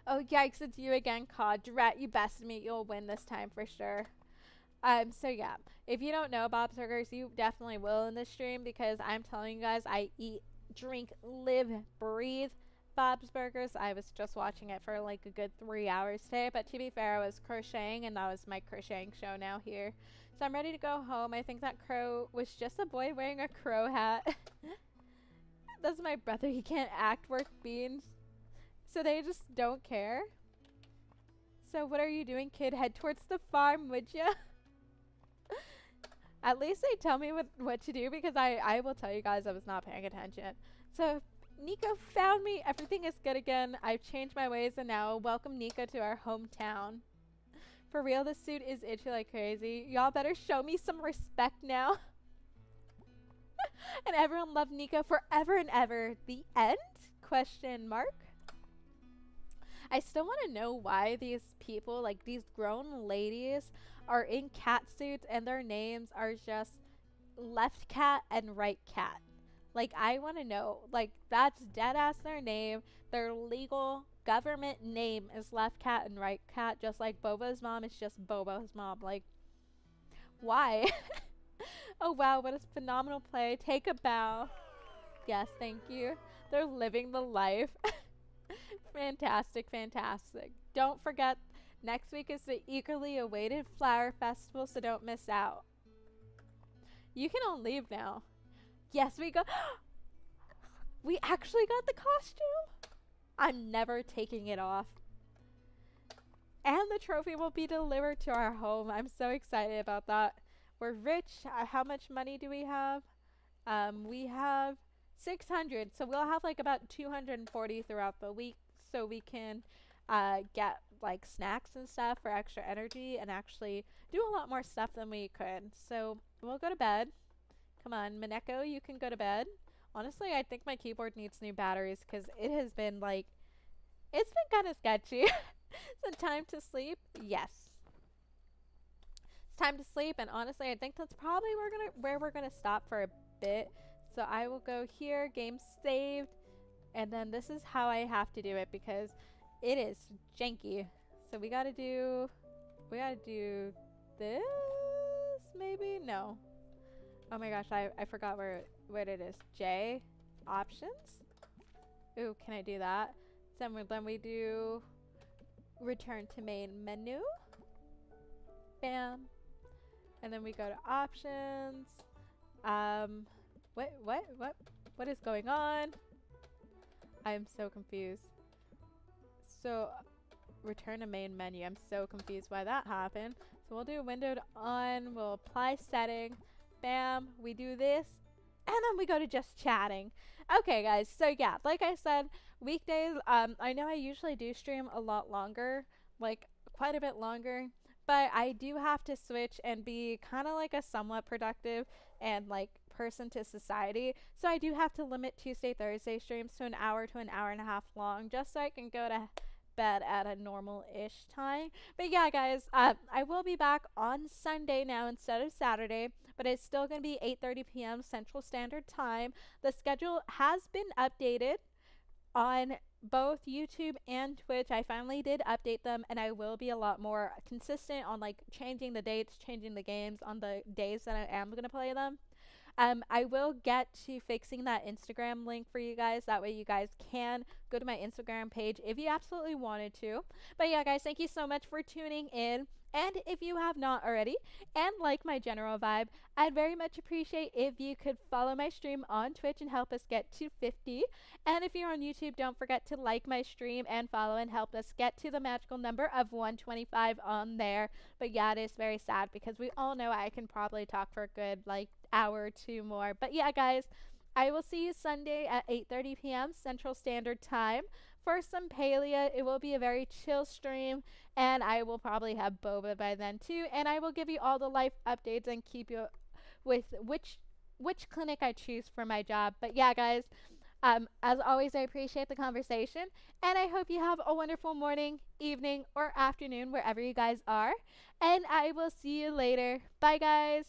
Oh yikes! It's you again, Cod. Drat, you bested me. You'll win this time for sure. So yeah, if you don't know Bob's Burgers, you definitely will in this stream, because I'm telling you guys, I eat, drink, live, breathe Bob's Burgers. I was just watching it for like a good 3 hours today. But to be fair, I was crocheting, and that was my crocheting show now here. So I'm ready to go home. I think that crow was just a boy wearing a crow hat. That's my brother. He can't act worth beans. So they just don't care. So what are you doing, kid? Head towards the farm, would ya? At least they tell me what to do, because I will tell you guys I was not paying attention. So Nico found me. Everything is good again. I've changed my ways, and now welcome Nico to our hometown. For real, this suit is itchy like crazy. Y'all better show me some respect now. And everyone loved Nico forever and ever. The end? Question mark. I still want to know why these people, like these grown ladies, are in cat suits and their names are just left cat and right cat. Like, I want to know. Like, that's dead ass their name. Their legal government name is left cat and right cat, just like Boba's mom is just Boba's mom. Like, why? Oh wow, what a phenomenal play. Take a bow. Yes, thank you. They're living the life. Fantastic, fantastic. Don't forget, next week is the eagerly awaited Flower Festival, so don't miss out. You can all leave now. Yes, we got... We actually got the costume. I'm never taking it off. And the trophy will be delivered to our home. I'm so excited about that. We're rich. How much money do we have? We have 600. So we'll have like about 240 throughout the week. So we can get like snacks and stuff for extra energy and actually do a lot more stuff than we could. So we'll go to bed. Come on, Mineko, you can go to bed. Honestly, I think my keyboard needs new batteries because it has been like, it's been kind of sketchy. So time to sleep? Yes. It's time to sleep, and honestly, I think that's probably where we're gonna stop for a bit. So I will go here, game saved, and then this is how I have to do it because it is janky. So we gotta do this, maybe? No. Oh my gosh, I forgot what it is. J, options. Ooh, can I do that? Then we do return to main menu. Bam. And then we go to options. What is going on? I'm so confused. So, return to main menu. I'm so confused why that happened. So we'll do windowed on. We'll apply setting. Bam. We do this. And then we go to just chatting. Okay, guys. So, yeah, like I said, weekdays, I know I usually do stream a lot longer. Like, quite a bit longer. But I do have to switch and be kind of like a somewhat productive and like person to society. So I do have to limit Tuesday, Thursday streams to an hour to an hour and a half long just so I can go to bed at a normal-ish time. But yeah, guys, I will be back on Sunday now instead of Saturday, but it's still going to be 8:30 p.m. Central Standard Time. The schedule has been updated on both YouTube and Twitch. I finally did update them, and I will be a lot more consistent on like changing the dates, changing the games on the days that I am going to play them. I will get to fixing that Instagram link for you guys. That way you guys can go to my Instagram page if you absolutely wanted to. But yeah, guys, thank you so much for tuning in. And if you have not already and like my general vibe, I'd very much appreciate if you could follow my stream on Twitch and help us get to 50. And if you're on YouTube, don't forget to like my stream and follow and help us get to the magical number of 125 on there. But yeah, it is very sad because we all know I can probably talk for a good like hour or two more. But yeah, guys, I will see you Sunday at 8:30 p.m. Central Standard Time for some Palia. It will be a very chill stream, and I will probably have boba by then too, and I will give you all the life updates and keep you with which clinic I choose for my job. But yeah, guys, as always, I appreciate the conversation, and I hope you have a wonderful morning, evening, or afternoon wherever you guys are, and I will see you later. Bye, guys.